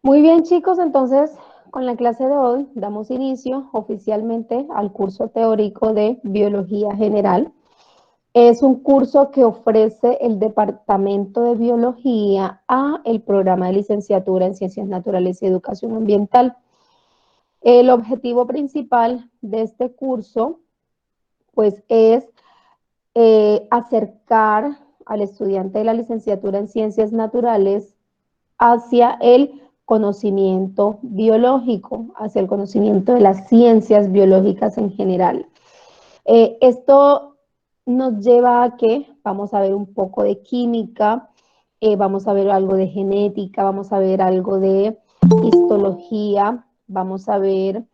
Muy bien, chicos, entonces con la clase de hoy damos inicio oficialmente al curso teórico de Biología General. Es un curso que ofrece el Departamento de Biología a el programa de licenciatura en Ciencias Naturales y Educación Ambiental. El objetivo principal de este curso, pues, es acercar al estudiante de la licenciatura en Ciencias Naturales hacia el conocimiento biológico, hacia el conocimiento de las ciencias biológicas en general. Esto nos lleva a que vamos a ver un poco de química, vamos a ver algo de genética, vamos a ver algo de histología, vamos a ver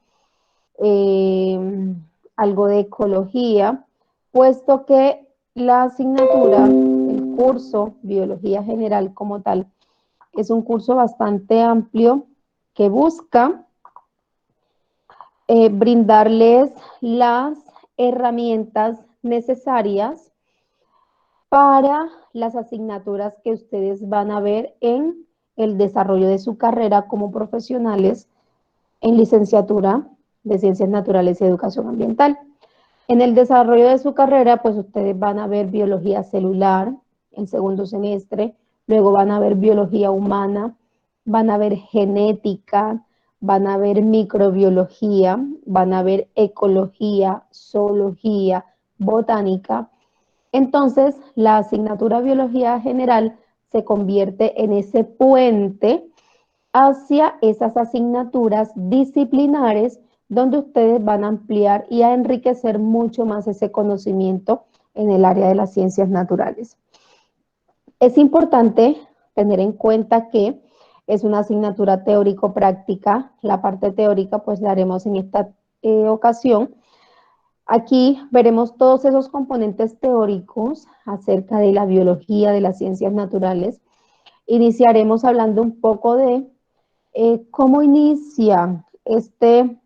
algo de ecología, puesto que la asignatura, el curso Biología General como tal, es un curso bastante amplio que busca brindarles las herramientas necesarias para las asignaturas que ustedes van a ver en el desarrollo de su carrera como profesionales en licenciatura de Ciencias Naturales y Educación Ambiental. En el desarrollo de su carrera, pues ustedes van a ver biología celular en segundo semestre, luego van a ver biología humana, van a ver genética, van a ver microbiología, van a ver ecología, zoología, botánica. Entonces, la asignatura biología general se convierte en ese puente hacia esas asignaturas disciplinares donde ustedes van a ampliar y a enriquecer mucho más ese conocimiento en el área de las ciencias naturales. Es importante tener en cuenta que es una asignatura teórico-práctica. La parte teórica pues la haremos en esta ocasión. Aquí veremos todos esos componentes teóricos acerca de la biología, de las ciencias naturales. Iniciaremos hablando un poco de cómo inicia este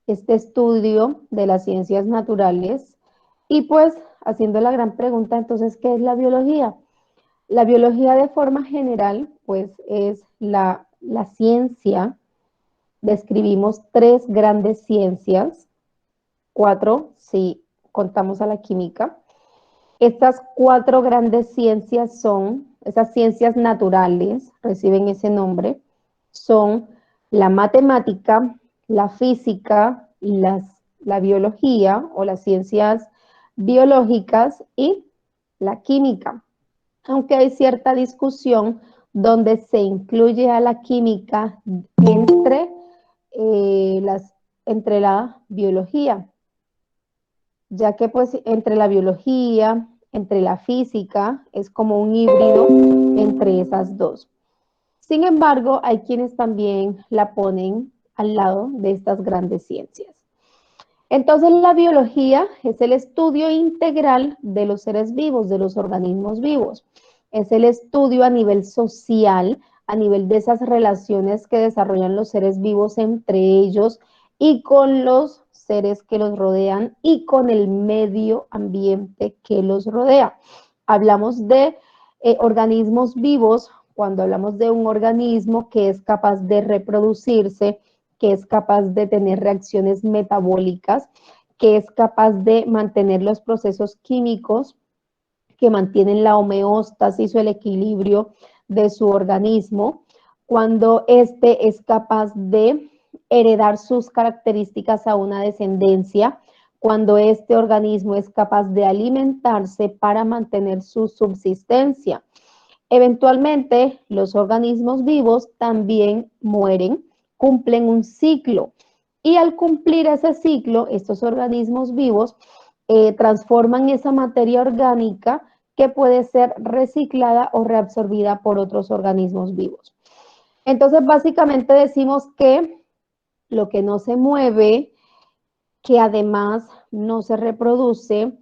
estudio de las ciencias naturales y pues haciendo la gran pregunta, entonces, ¿qué es la biología? La biología de forma general, pues es la ciencia, describimos tres grandes ciencias, cuatro si contamos a la química. Estas cuatro grandes ciencias son, esas ciencias naturales, reciben ese nombre, son la matemática, la física, la biología o las ciencias biológicas y la química. Aunque hay cierta discusión donde se incluye a la química eh, las, entre la biología, ya que pues entre la biología, entre la física, es como un híbrido entre esas dos. Sin embargo, hay quienes también la ponen al lado de estas grandes ciencias. Entonces, la biología es el estudio integral de los seres vivos, de los organismos vivos. Es el estudio a nivel social, a nivel de esas relaciones que desarrollan los seres vivos entre ellos y con los seres que los rodean y con el medio ambiente que los rodea. Hablamos de organismos vivos cuando hablamos de un organismo que es capaz de reproducirse, que es capaz de tener reacciones metabólicas, que es capaz de mantener los procesos químicos que mantienen la homeostasis o el equilibrio de su organismo, cuando éste es capaz de heredar sus características a una descendencia, cuando este organismo es capaz de alimentarse para mantener su subsistencia. Eventualmente, los organismos vivos también mueren, cumplen un ciclo. Y al cumplir ese ciclo, estos organismos vivos transforman esa materia orgánica que puede ser reciclada o reabsorbida por otros organismos vivos. Entonces, básicamente decimos que lo que no se mueve, que además no se reproduce,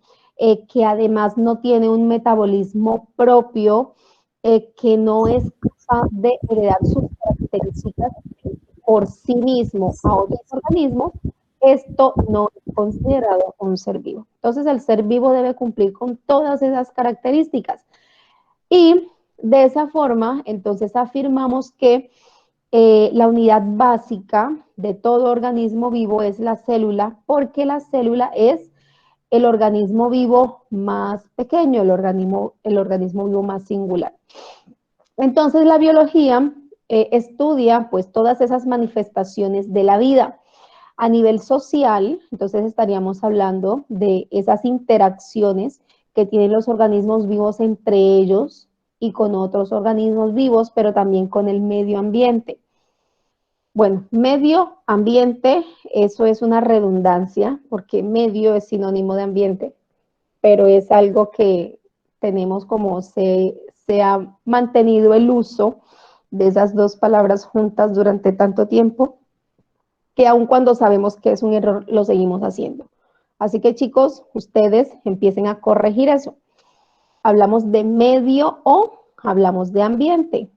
que además no tiene un metabolismo propio, que no es capaz de heredar sus características por sí mismo a otros organismos, esto no es considerado un ser vivo. Entonces, el ser vivo debe cumplir con todas esas características. Y de esa forma, entonces afirmamos que La unidad básica de todo organismo vivo es la célula, porque la célula es el organismo vivo más pequeño, el organismo vivo más singular. Entonces la biología estudia pues todas esas manifestaciones de la vida. A nivel social, entonces estaríamos hablando de esas interacciones que tienen los organismos vivos entre ellos y con otros organismos vivos, pero también con el medio ambiente. Bueno, medio ambiente, eso es una redundancia, porque medio es sinónimo de ambiente, pero es algo que tenemos como se ha mantenido el uso de esas dos palabras juntas durante tanto tiempo, que aun cuando sabemos que es un error, lo seguimos haciendo. Así que chicos, ustedes empiecen a corregir eso. ¿Hablamos de medio o hablamos de ambiente?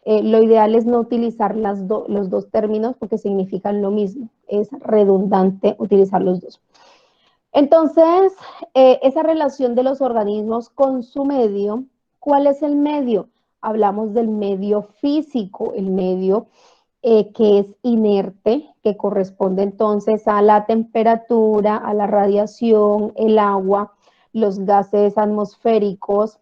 Lo ideal es no utilizar los dos términos porque significan lo mismo. Es redundante utilizar los dos. Entonces, esa relación de los organismos con su medio, ¿cuál es el medio? Hablamos del medio físico, el medio que es inerte, que corresponde entonces a la temperatura, a la radiación, el agua, los gases atmosféricos,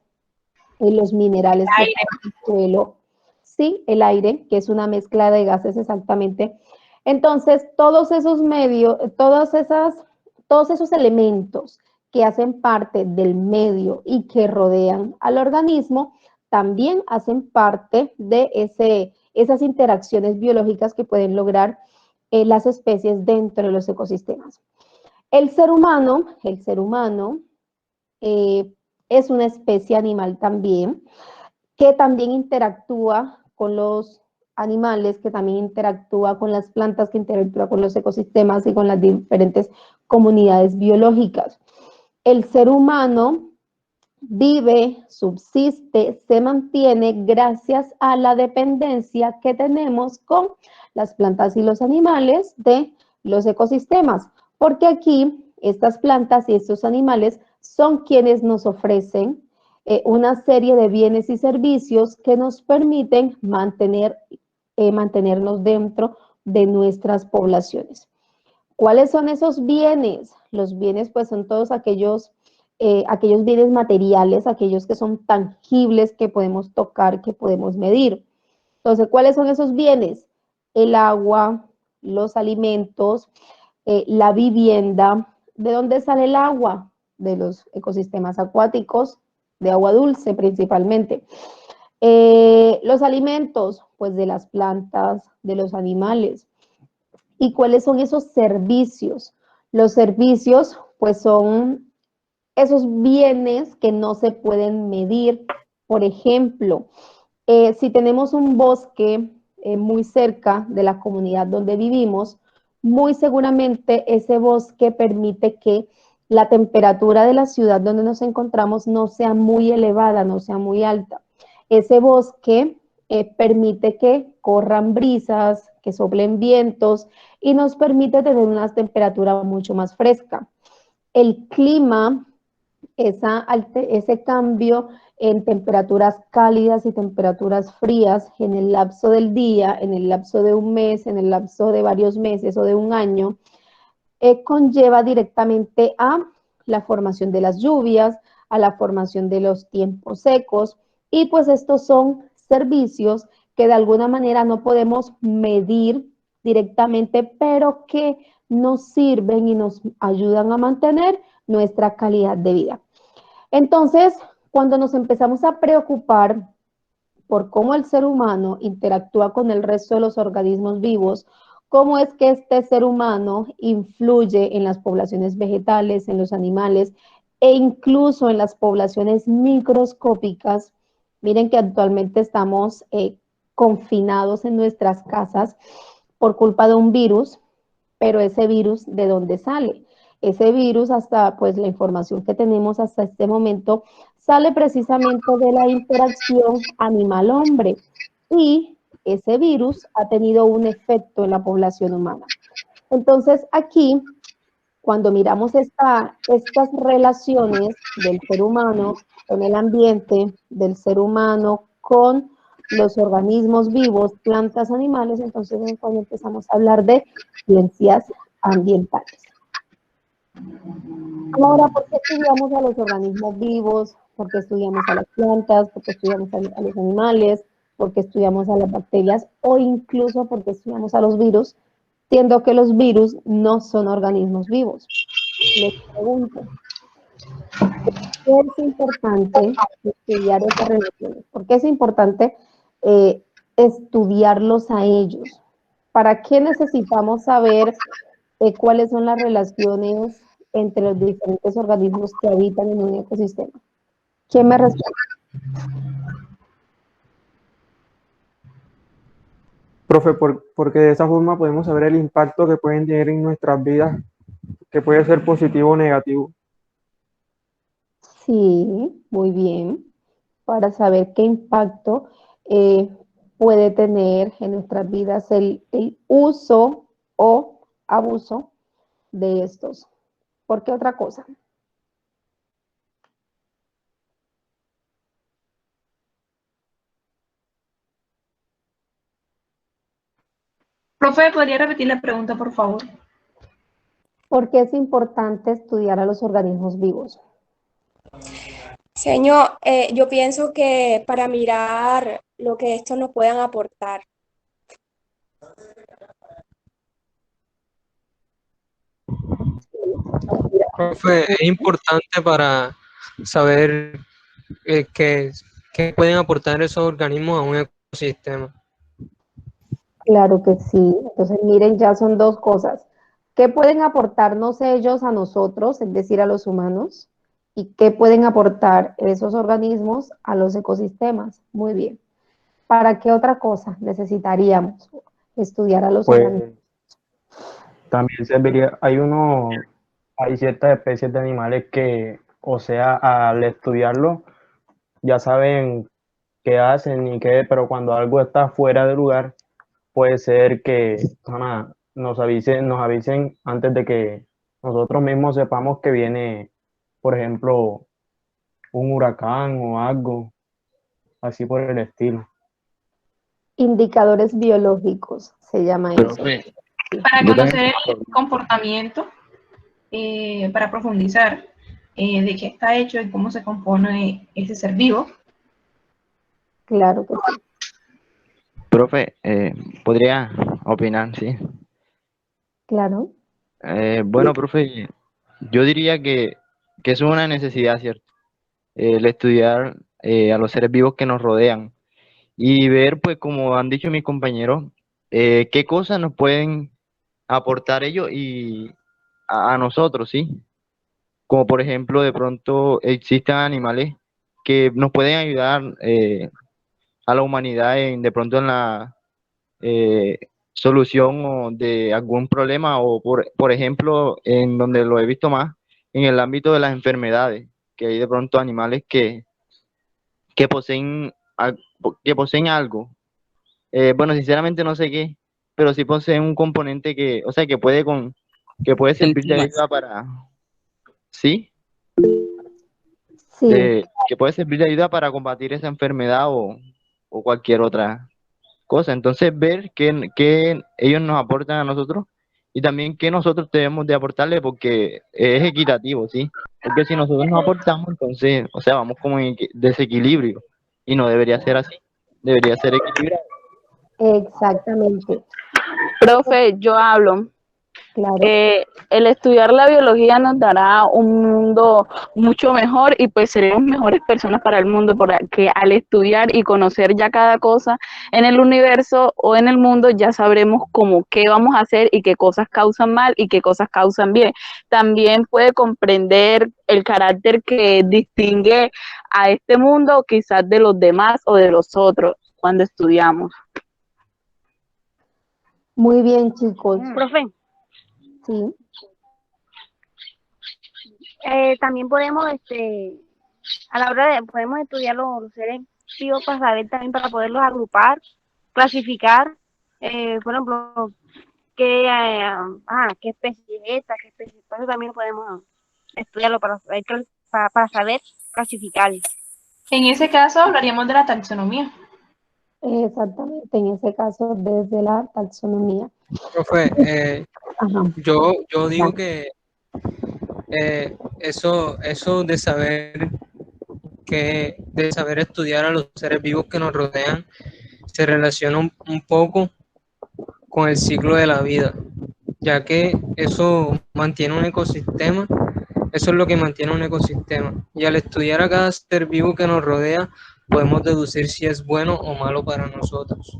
los minerales que están en el suelo, sí, el aire, que es una mezcla de gases exactamente. Entonces, todos esos medios, todos esos elementos que hacen parte del medio y que rodean al organismo, también hacen parte de esas interacciones biológicas que pueden lograr las especies dentro de los ecosistemas. El ser humano eh, es una especie animal también, que también interactúa con los animales, que también interactúa con las plantas, que interactúa con los ecosistemas y con las diferentes comunidades biológicas. El ser humano vive, subsiste, se mantiene gracias a la dependencia que tenemos con las plantas y los animales de los ecosistemas, porque aquí estas plantas y estos animales son quienes nos ofrecen una serie de bienes y servicios que nos permiten mantenernos dentro de nuestras poblaciones. ¿Cuáles son esos bienes? Los bienes pues son todos aquellos bienes materiales, aquellos que son tangibles, que podemos tocar, que podemos medir. Entonces, ¿cuáles son esos bienes? El agua, los alimentos, la vivienda. ¿De dónde sale el agua? De los ecosistemas acuáticos, de agua dulce principalmente. Los alimentos, pues de las plantas, de los animales. ¿Y cuáles son esos servicios? Los servicios, pues son esos bienes que no se pueden medir. Por ejemplo, si tenemos un bosque muy cerca de la comunidad donde vivimos, muy seguramente ese bosque permite que la temperatura de la ciudad donde nos encontramos no sea muy elevada, no sea muy alta. Ese bosque permite que corran brisas, que soplen vientos y nos permite tener una temperatura mucho más fresca. El clima, ese cambio en temperaturas cálidas y temperaturas frías en el lapso del día, en el lapso de un mes, en el lapso de varios meses o de un año, conlleva directamente a la formación de las lluvias, a la formación de los tiempos secos, y pues estos son servicios que de alguna manera no podemos medir directamente, pero que nos sirven y nos ayudan a mantener nuestra calidad de vida. Entonces, cuando nos empezamos a preocupar por cómo el ser humano interactúa con el resto de los organismos vivos, cómo es que este ser humano influye en las poblaciones vegetales, en los animales e incluso en las poblaciones microscópicas. Miren que actualmente estamos confinados en nuestras casas por culpa de un virus, pero ese virus, ¿de dónde sale? Ese virus, hasta pues la información que tenemos hasta este momento, sale precisamente de la interacción animal-hombre y ese virus ha tenido un efecto en la población humana. Entonces aquí, cuando miramos estas relaciones del ser humano con el ambiente, del ser humano con los organismos vivos, plantas, animales, entonces es cuando empezamos a hablar de ciencias ambientales. Ahora, ¿por qué estudiamos a los organismos vivos? ¿Por qué estudiamos a las plantas? ¿Por qué estudiamos a los animales? ¿Por qué estudiamos a las bacterias? O incluso por qué estudiamos a los virus, siendo que los virus no son organismos vivos. Les pregunto, ¿por qué es importante estudiar esas relaciones? ¿Por qué es importante estudiarlos a ellos? ¿Para qué necesitamos saber cuáles son las relaciones entre los diferentes organismos que habitan en un ecosistema? ¿Quién me responde? Profe, porque de esa forma podemos saber el impacto que pueden tener en nuestras vidas, que puede ser positivo o negativo. Sí, muy bien. Para saber qué impacto eh, puede tener en nuestras vidas el uso o abuso de estos. ¿Por qué otra cosa? Profe, ¿podría repetir la pregunta, por favor? ¿Por qué es importante estudiar a los organismos vivos? Señor, yo pienso que para mirar lo que estos nos puedan aportar. Profe, es importante para saber qué pueden aportar esos organismos a un ecosistema. Claro que sí. Entonces, miren, ya son dos cosas. ¿Qué pueden aportarnos ellos a nosotros, es decir, a los humanos? ¿Y qué pueden aportar esos organismos a los ecosistemas? Muy bien. ¿Para qué otra cosa necesitaríamos estudiar a los Pues organismos? también serviría, hay ciertas especies de animales que, o sea, al estudiarlo, ya saben qué hacen y qué, pero cuando algo está fuera de lugar, puede ser que nos avisen antes de que nosotros mismos sepamos que viene, por ejemplo, un huracán o algo, así por el estilo. Indicadores biológicos, se llama eso. Profe, Sí. Para yo también conocer el comportamiento, para profundizar de qué está hecho y cómo se compone ese ser vivo. Claro que sí. profe, podría opinar, sí. Claro. Bueno, profe, yo diría que eso es una necesidad, ¿cierto? El estudiar a los seres vivos que nos rodean y ver, pues, como han dicho mis compañeros, qué cosas nos pueden aportar ellos y a nosotros, ¿sí? Como por ejemplo, de pronto existen animales que nos pueden ayudar a la humanidad de pronto en la eh, solución de algún problema o por ejemplo en donde lo he visto más en el ámbito de las enfermedades, que hay de pronto animales que poseen que poseen algo. Bueno, sinceramente no sé qué, pero sí poseen un componente que, o sea, que puede servir de Enzimas. ayuda para, sí, Sí. que puede servir de ayuda para combatir esa enfermedad o cualquier otra cosa. Entonces, ver qué ellos nos aportan a nosotros y también qué nosotros debemos de aportarle porque es equitativo, ¿sí? Porque si nosotros no aportamos, entonces, o sea, vamos como en desequilibrio y no debería ser así, debería ser equilibrado. Exactamente. Profe, yo hablo. Claro. El estudiar la biología nos dará un mundo mucho mejor y pues seremos mejores personas para el mundo, porque al estudiar y conocer ya cada cosa en el universo o en el mundo ya sabremos cómo qué vamos a hacer y qué cosas causan mal y qué cosas causan bien. También puede comprender el carácter que distingue a este mundo quizás de los demás o de los otros cuando estudiamos. Muy bien, chicos. Profe, Sí. también podemos, a la hora de, podemos estudiar los seres vivos para saber también, para poderlos agrupar, clasificar, por ejemplo, qué especie es esta, qué especie, por eso también podemos estudiarlo para saber, para saber clasificar. En ese caso hablaríamos de la taxonomía. Exactamente, en ese caso desde la taxonomía. Profe, Ajá, yo digo ya. que eso de saber estudiar a los seres vivos que nos rodean, se relaciona un poco con el ciclo de la vida, ya que eso mantiene un ecosistema, eso es lo que mantiene un ecosistema. Y al estudiar a cada ser vivo que nos rodea, podemos deducir si es bueno o malo para nosotros.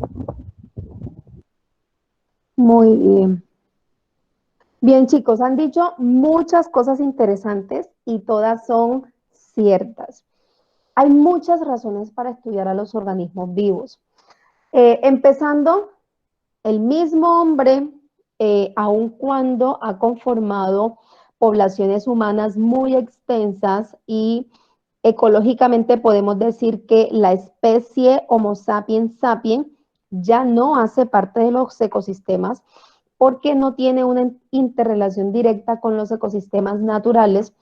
Muy bien. Bien, chicos, han dicho muchas cosas interesantes y todas son ciertas. Hay muchas razones para estudiar a los organismos vivos. Empezando, el mismo hombre, aun cuando ha conformado poblaciones humanas muy extensas y ecológicamente podemos decir que la especie Homo sapiens sapiens ya no hace parte de los ecosistemas porque no tiene una interrelación directa con los ecosistemas naturales,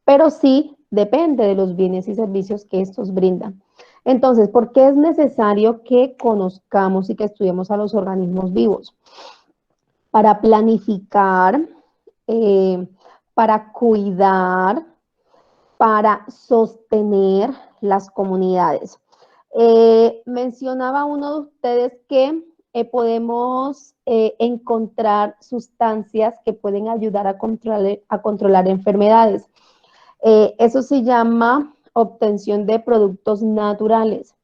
pero sí depende de los bienes y servicios que estos brindan. Entonces, ¿por qué es necesario que conozcamos y que estudiemos a los organismos vivos? Para planificar, para cuidar, para sostener las comunidades. Mencionaba uno de ustedes que podemos encontrar sustancias que pueden ayudar a controlar enfermedades. Eso se llama obtención de productos naturales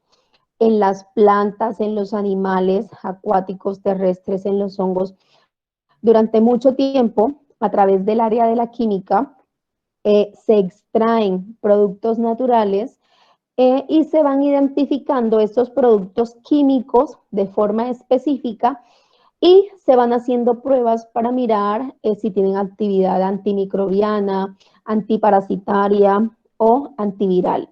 en las plantas, en los animales acuáticos, terrestres, en los hongos. Durante mucho tiempo, a través del área de la química, se extraen productos naturales y se van identificando estos productos químicos de forma específica y se van haciendo pruebas para mirar si tienen actividad antimicrobiana, antiparasitaria o antiviral.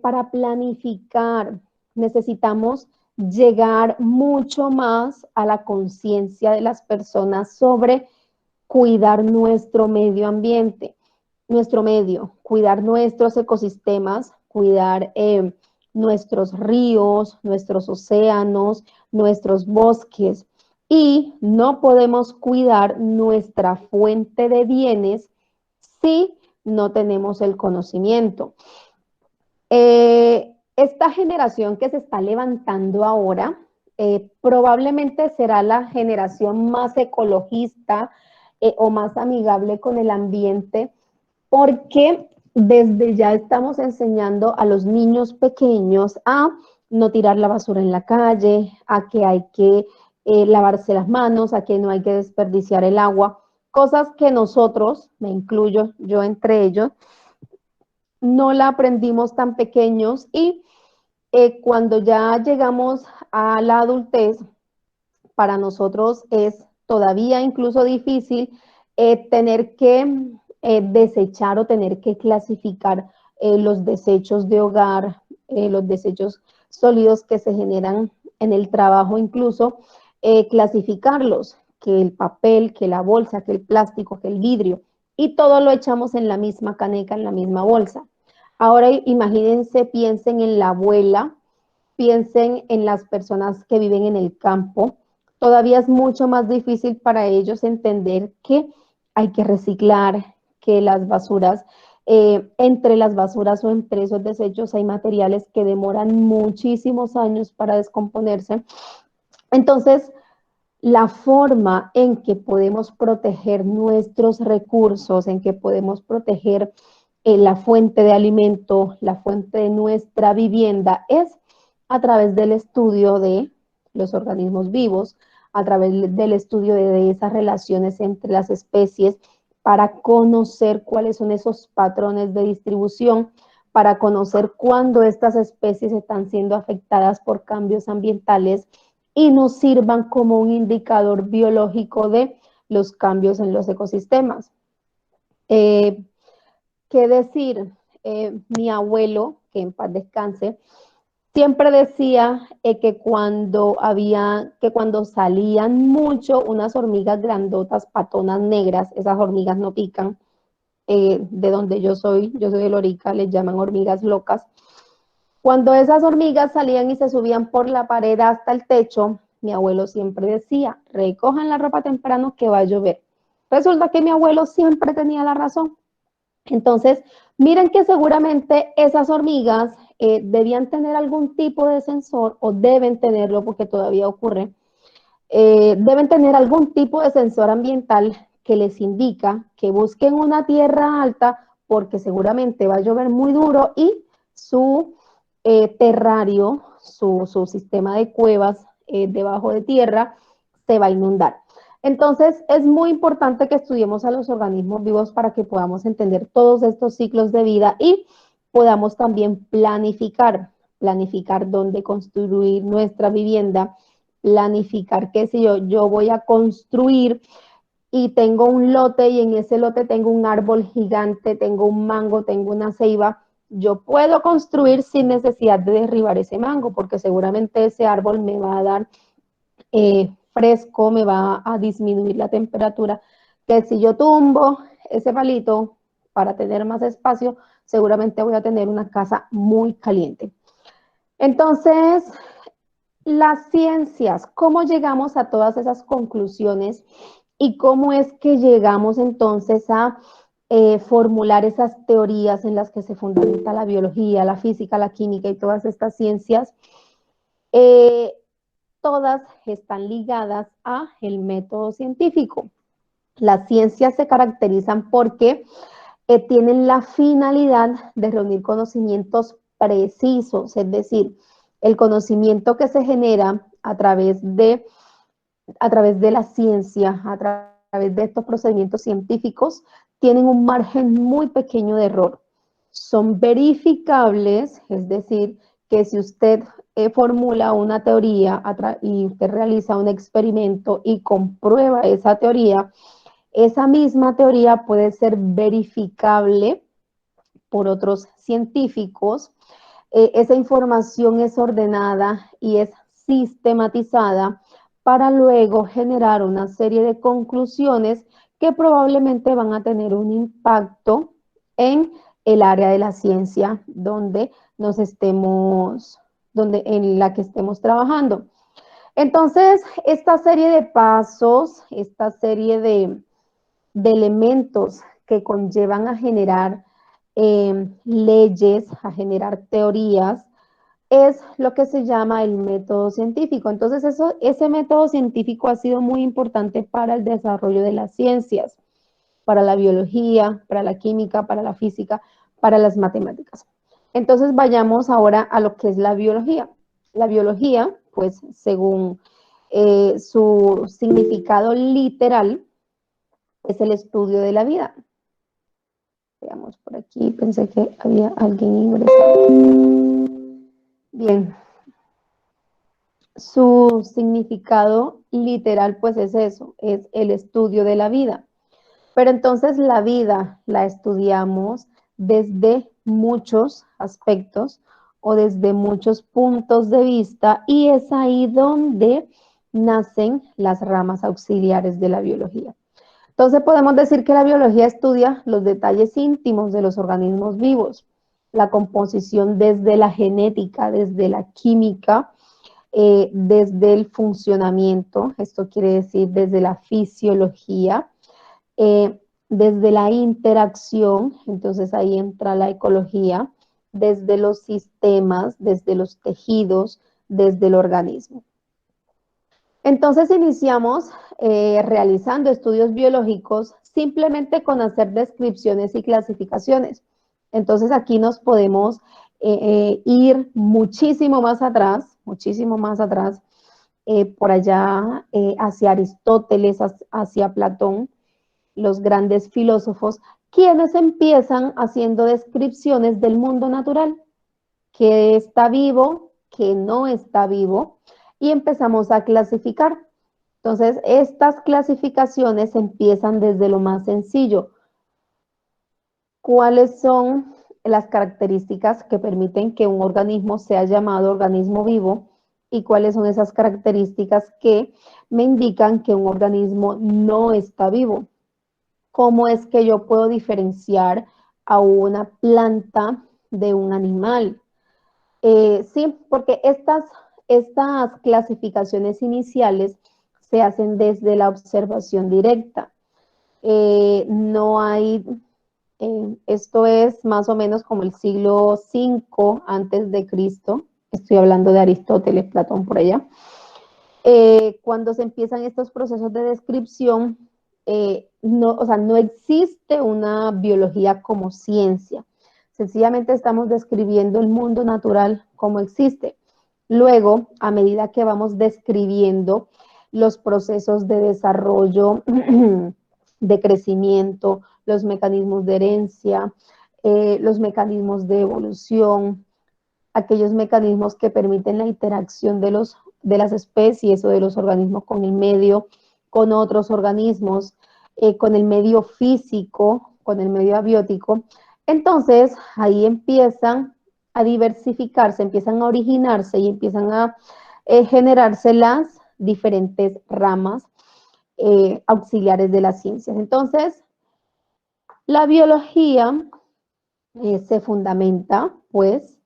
Para planificar necesitamos llegar mucho más a la conciencia de las personas sobre cuidar nuestro medio ambiente, nuestro medio, cuidar nuestros ecosistemas, cuidar nuestros ríos, nuestros océanos, nuestros bosques. Y no podemos cuidar nuestra fuente de bienes si no tenemos el conocimiento. Esta generación que se está levantando ahora probablemente será la generación más ecologista o más amigable con el ambiente, porque desde ya estamos enseñando a los niños pequeños a no tirar la basura en la calle, a que hay que lavarse las manos, a que no hay que desperdiciar el agua, cosas que nosotros, me incluyo yo entre ellos, no la aprendimos tan pequeños y cuando ya llegamos a la adultez, para nosotros es todavía incluso difícil tener que desechar o tener que clasificar los desechos de hogar, los desechos sólidos que se generan en el trabajo, incluso clasificarlos, que el papel, que la bolsa, que el plástico, que el vidrio, y todo lo echamos en la misma caneca, en la misma bolsa. Ahora imagínense, piensen en la abuela, piensen en las personas que viven en el campo. Todavía es mucho más difícil para ellos entender que hay que reciclar, que las basuras, entre las basuras o entre esos desechos hay materiales que demoran muchísimos años para descomponerse. Entonces, la forma en que podemos proteger nuestros recursos, en que podemos proteger la fuente de alimento, la fuente de nuestra vivienda, es a través del estudio de los organismos vivos, a través del estudio de esas relaciones entre las especies, para conocer cuáles son esos patrones de distribución, para conocer cuándo estas especies están siendo afectadas por cambios ambientales y nos sirvan como un indicador biológico de los cambios en los ecosistemas. ¿Qué decir? Mi abuelo, que en paz descanse, siempre decía que cuando salían mucho unas hormigas grandotas, patonas negras, esas hormigas no pican, de donde yo soy de Lorica, les llaman hormigas locas, Cuando esas hormigas salían y se subían por la pared hasta el techo, mi abuelo siempre decía, recojan la ropa temprano que va a llover. Resulta que mi abuelo siempre tenía la razón. Entonces, miren que seguramente esas hormigas debían tener algún tipo de sensor, o deben tenerlo porque todavía ocurre, deben tener algún tipo de sensor ambiental que les indica que busquen una tierra alta porque seguramente va a llover muy duro y su terrario, su sistema de cuevas debajo de tierra se va a inundar. Entonces, es muy importante que estudiemos a los organismos vivos para que podamos entender todos estos ciclos de vida y podamos también planificar dónde construir nuestra vivienda, planificar que si yo voy a construir y tengo un lote y en ese lote tengo un árbol gigante, tengo un mango, tengo una ceiba, yo puedo construir sin necesidad de derribar ese mango, porque seguramente ese árbol me va a dar fresco, me va a disminuir la temperatura, que si yo tumbo ese palito para tener más espacio, seguramente voy a tener una casa muy caliente. Entonces, las ciencias, ¿cómo llegamos a todas esas conclusiones y cómo es que llegamos entonces a formular esas teorías en las que se fundamenta la biología, la física, la química y todas estas ciencias? Todas están ligadas a el método científico. Las ciencias se caracterizan porque tienen la finalidad de reunir conocimientos precisos, es decir, el conocimiento que se genera a través de la ciencia, a través de estos procedimientos científicos, tienen un margen muy pequeño de error. Son verificables, es decir, que si usted formula una teoría y usted realiza un experimento y comprueba esa teoría, esa misma teoría puede ser verificable por otros científicos. Esa información es ordenada y es sistematizada para luego generar una serie de conclusiones que probablemente van a tener un impacto en el área de la ciencia en la que estemos trabajando. Entonces, esta serie de pasos, esta serie de elementos que conllevan a generar leyes, a generar teorías, es lo que se llama el método científico. Entonces, ese método científico ha sido muy importante para el desarrollo de las ciencias, para la biología, para la química, para la física, para las matemáticas. Entonces, vayamos ahora a lo que es la biología. La biología, pues, según su significado literal, es el estudio de la vida. Veamos por aquí, pensé que había alguien ingresado. Bien. Su significado literal, pues es eso, es el estudio de la vida. Pero entonces la vida la estudiamos desde muchos aspectos o desde muchos puntos de vista, y es ahí donde nacen las ramas auxiliares de la biología. Entonces podemos decir que la biología estudia los detalles íntimos de los organismos vivos, la composición desde la genética, desde la química, desde el funcionamiento, esto quiere decir desde la fisiología, desde la interacción, entonces ahí entra la ecología, desde los sistemas, desde los tejidos, desde el organismo. Entonces iniciamos realizando estudios biológicos simplemente con hacer descripciones y clasificaciones. Entonces aquí nos podemos ir muchísimo más atrás, por allá hacia Aristóteles, hacia Platón, los grandes filósofos, quienes empiezan haciendo descripciones del mundo natural, que está vivo, que no está vivo, y empezamos a clasificar. Entonces, estas clasificaciones empiezan desde lo más sencillo. ¿Cuáles son las características que permiten que un organismo sea llamado organismo vivo? ¿Y cuáles son esas características que me indican que un organismo no está vivo? ¿Cómo es que yo puedo diferenciar a una planta de un animal? Sí, porque estas clasificaciones iniciales se hacen desde la observación directa. No hay, esto es más o menos como el siglo V antes de Cristo, estoy hablando de Aristóteles, Platón, por allá. Cuando se empiezan estos procesos de descripción, no existe una biología como ciencia. Sencillamente estamos describiendo el mundo natural como existe. Luego, a medida que vamos describiendo los procesos de desarrollo, de crecimiento, los mecanismos de herencia, los mecanismos de evolución, aquellos mecanismos que permiten la interacción de las especies o de los organismos con el medio, con otros organismos, con el medio físico, con el medio abiótico. Entonces, ahí empiezan a diversificarse, empiezan a originarse y empiezan a generarse las diferentes ramas auxiliares de las ciencias. Entonces, la biología se fundamenta, pues,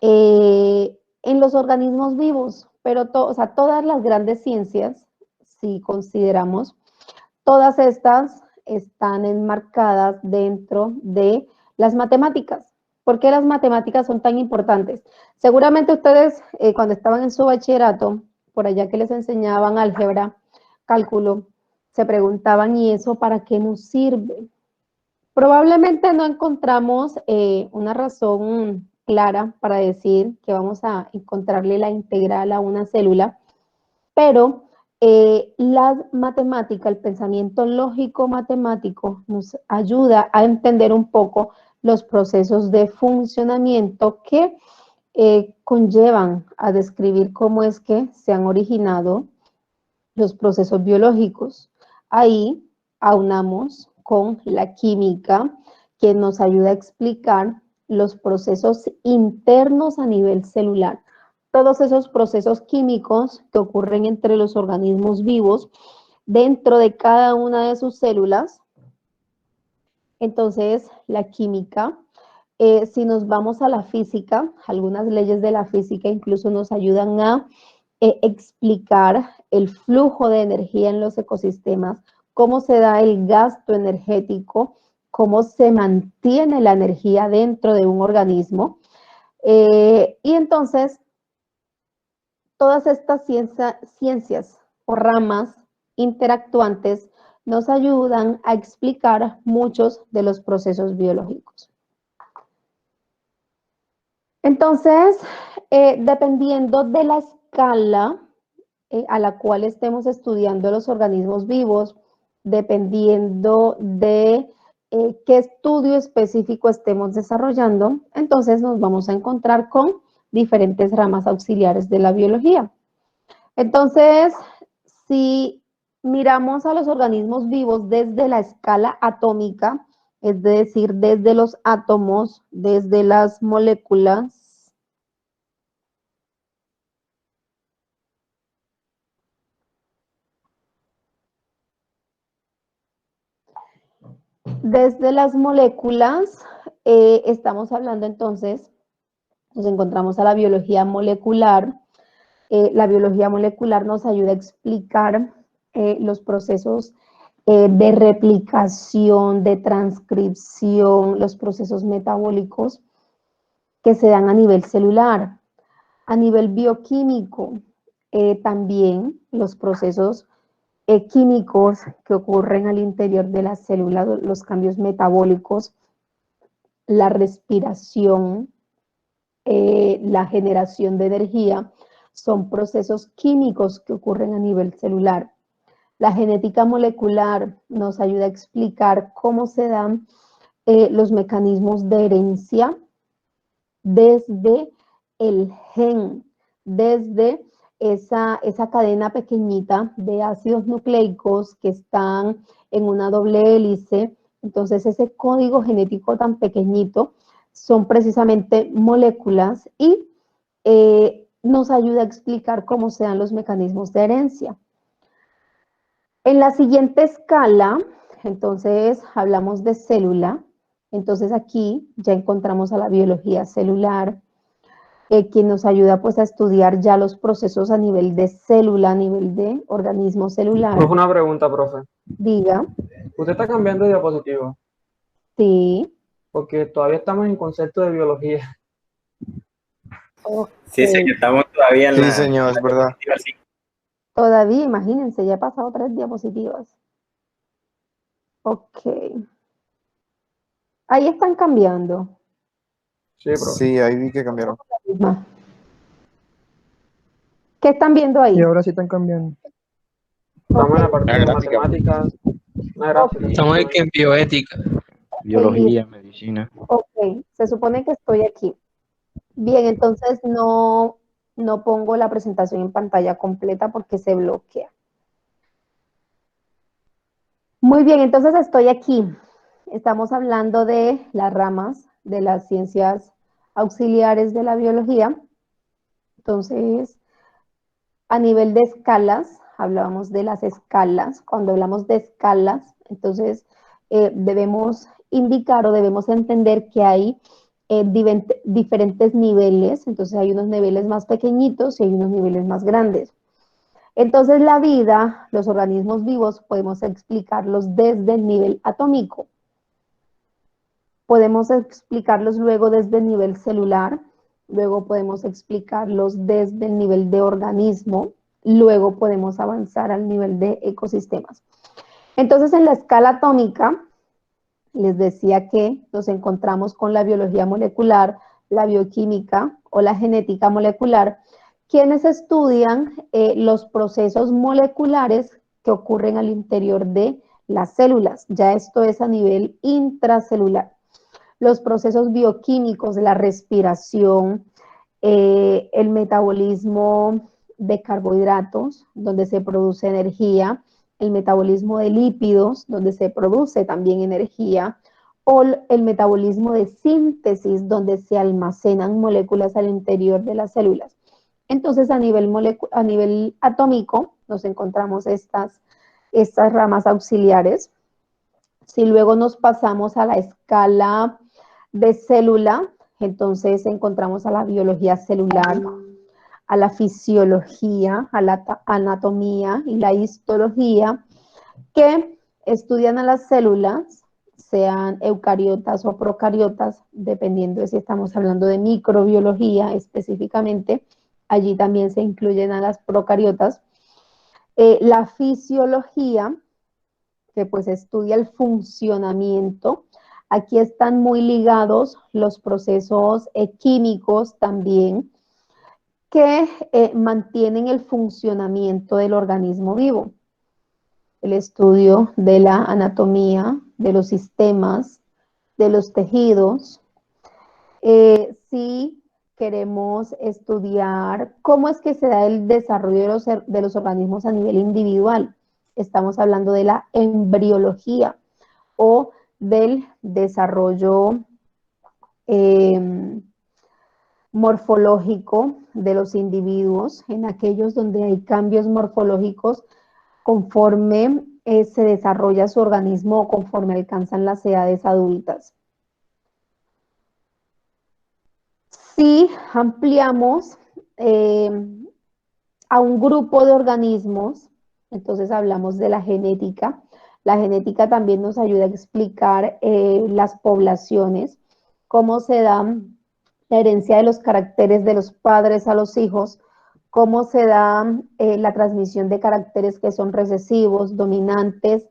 en los organismos vivos, pero todas las grandes ciencias, si consideramos, todas estas están enmarcadas dentro de las matemáticas. ¿Por qué las matemáticas son tan importantes? Seguramente ustedes, cuando estaban en su bachillerato, por allá que les enseñaban álgebra, cálculo, se preguntaban, ¿y eso para qué nos sirve? Probablemente no encontramos una razón clara para decir que vamos a encontrarle la integral a una célula, pero la matemática, el pensamiento lógico matemático nos ayuda a entender un poco los procesos de funcionamiento que conllevan a describir cómo es que se han originado los procesos biológicos. Ahí aunamos con la química, que nos ayuda a explicar los procesos internos a nivel celular. Todos esos procesos químicos que ocurren entre los organismos vivos dentro de cada una de sus células. Entonces, la química, si nos vamos a la física, algunas leyes de la física incluso nos ayudan a explicar el flujo de energía en los ecosistemas, cómo se da el gasto energético, cómo se mantiene la energía dentro de un organismo. Y entonces, todas estas ciencias o ramas interactuantes nos ayudan a explicar muchos de los procesos biológicos. Entonces, dependiendo de la escala a la cual estemos estudiando los organismos vivos, dependiendo de qué estudio específico estemos desarrollando, entonces nos vamos a encontrar con diferentes ramas auxiliares de la biología. Entonces, si miramos a los organismos vivos desde la escala atómica, es decir, desde los átomos, desde las moléculas, estamos hablando entonces, nos encontramos a la biología molecular. La biología molecular nos ayuda a explicar los procesos de replicación, de transcripción, los procesos metabólicos que se dan a nivel celular. A nivel bioquímico, también los procesos químicos que ocurren al interior de las células, los cambios metabólicos, la respiración, la generación de energía, son procesos químicos que ocurren a nivel celular. La genética molecular nos ayuda a explicar cómo se dan los mecanismos de herencia desde el gen, desde esa cadena pequeñita de ácidos nucleicos que están en una doble hélice. Entonces, ese código genético tan pequeñito son precisamente moléculas y nos ayuda a explicar cómo se dan los mecanismos de herencia. En la siguiente escala, entonces, hablamos de célula. Entonces, aquí ya encontramos a la biología celular. quien nos ayuda pues a estudiar ya los procesos a nivel de célula, a nivel de organismo celular. Profe, una pregunta, profe. Diga, ¿Usted está cambiando de diapositiva? sí. Porque todavía estamos en concepto de biología. Ok. Sí, señor, estamos todavía en Sí, la señor, es verdad. diapositiva, sí. Todavía, imagínense, ya he pasado 3 diapositivas. Ok. Ahí están cambiando. Sí, profe. Sí, ahí vi que cambiaron. Misma. ¿Qué están viendo ahí? Y ahora sí están cambiando. Estamos en la parte La de gráfica. matemáticas, una gráfica. Estamos aquí en bioética. Biología, medicina. Ok, se supone que estoy aquí. Bien, entonces no pongo la presentación en pantalla completa porque se bloquea. Muy bien, entonces estoy aquí. Estamos hablando de las ramas de las ciencias auxiliares de la biología. Entonces, a nivel de escalas, hablábamos de las escalas. Cuando hablamos de escalas, entonces debemos indicar o debemos entender que hay diferentes niveles. Entonces hay unos niveles más pequeñitos y hay unos niveles más grandes. Entonces la vida, los organismos vivos, podemos explicarlos desde el nivel atómico. Podemos explicarlos luego desde el nivel celular, luego podemos explicarlos desde el nivel de organismo, luego podemos avanzar al nivel de ecosistemas. Entonces, en la escala atómica, les decía que nos encontramos con la biología molecular, la bioquímica o la genética molecular, quienes estudian los procesos moleculares que ocurren al interior de las células. Ya esto es a nivel intracelular. Los procesos bioquímicos, la respiración, el metabolismo de carbohidratos, donde se produce energía, el metabolismo de lípidos, donde se produce también energía, o el metabolismo de síntesis, donde se almacenan moléculas al interior de las células. Entonces, a nivel atómico, nos encontramos estas ramas auxiliares. Si luego nos pasamos a la escala de célula, entonces encontramos a la biología celular, a la fisiología, a la anatomía y la histología, que estudian a las células, sean eucariotas o procariotas, dependiendo de si estamos hablando de microbiología específicamente, allí también se incluyen a las procariotas. La fisiología, que pues estudia el funcionamiento. Aquí están muy ligados los procesos químicos también, que mantienen el funcionamiento del organismo vivo. El estudio de la anatomía, de los sistemas, de los tejidos. Si queremos estudiar cómo es que se da el desarrollo de los organismos a nivel individual, estamos hablando de la embriología o del desarrollo morfológico de los individuos, en aquellos donde hay cambios morfológicos conforme se desarrolla su organismo o conforme alcanzan las edades adultas. Si ampliamos a un grupo de organismos, entonces hablamos de la genética. La genética también nos ayuda a explicar las poblaciones, cómo se da la herencia de los caracteres de los padres a los hijos, cómo se da la transmisión de caracteres que son recesivos, dominantes,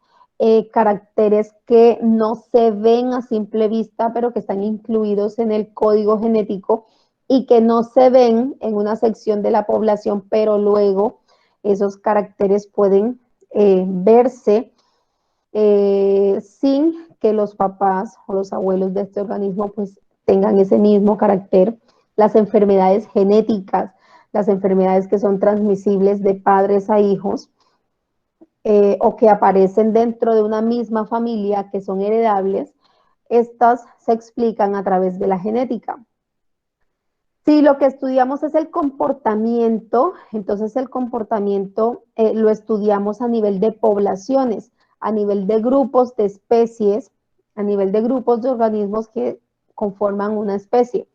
caracteres que no se ven a simple vista, pero que están incluidos en el código genético y que no se ven en una sección de la población, pero luego esos caracteres pueden verse sin que los papás o los abuelos de este organismo pues tengan ese mismo carácter. Las enfermedades genéticas, las enfermedades que son transmisibles de padres a hijos, o que aparecen dentro de una misma familia que son heredables, estas se explican a través de la genética. Si lo que estudiamos es el comportamiento, entonces el comportamiento lo estudiamos a nivel de poblaciones, a nivel de grupos de especies, a nivel de grupos de organismos que conforman una especie.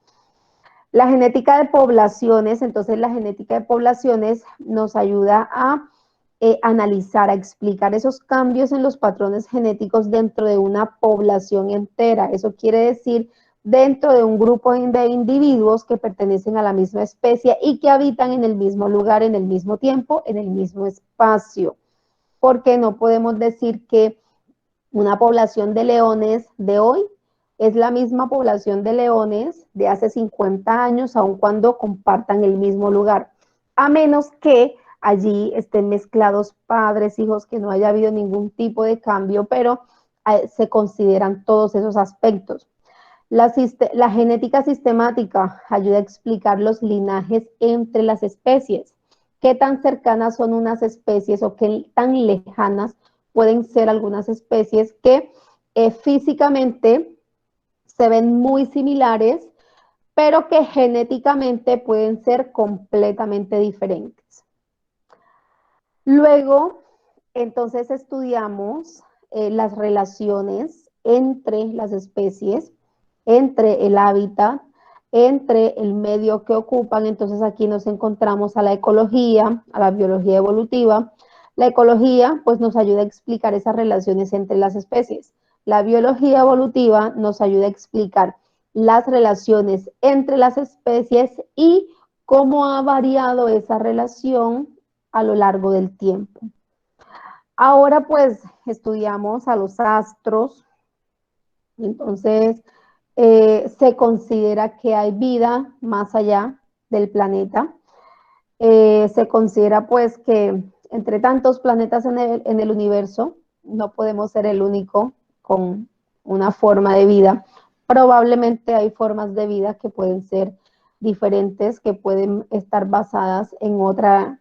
La genética de poblaciones, entonces la genética de poblaciones nos ayuda a analizar, a explicar esos cambios en los patrones genéticos dentro de una población entera. Eso quiere decir dentro de un grupo de individuos que pertenecen a la misma especie y que habitan en el mismo lugar, en el mismo tiempo, en el mismo espacio. Porque no podemos decir que una población de leones de hoy es la misma población de leones de hace 50 años, aun cuando compartan el mismo lugar, a menos que allí estén mezclados padres, hijos, que no haya habido ningún tipo de cambio, pero se consideran todos esos aspectos. La genética sistemática ayuda a explicar los linajes entre las especies. ¿Qué tan cercanas son unas especies o qué tan lejanas pueden ser algunas especies que físicamente se ven muy similares, pero que genéticamente pueden ser completamente diferentes? Luego, entonces estudiamos las relaciones entre las especies, entre el hábitat, entre el medio que ocupan. Entonces aquí nos encontramos a la ecología, a la biología evolutiva. La ecología pues nos ayuda a explicar esas relaciones entre las especies. La biología evolutiva nos ayuda a explicar las relaciones entre las especies y cómo ha variado esa relación a lo largo del tiempo. Ahora pues estudiamos a los astros. Entonces se considera que hay vida más allá del planeta. Se considera pues que entre tantos planetas en el universo no podemos ser el único con una forma de vida. Probablemente hay formas de vida que pueden ser diferentes, que pueden estar basadas en otra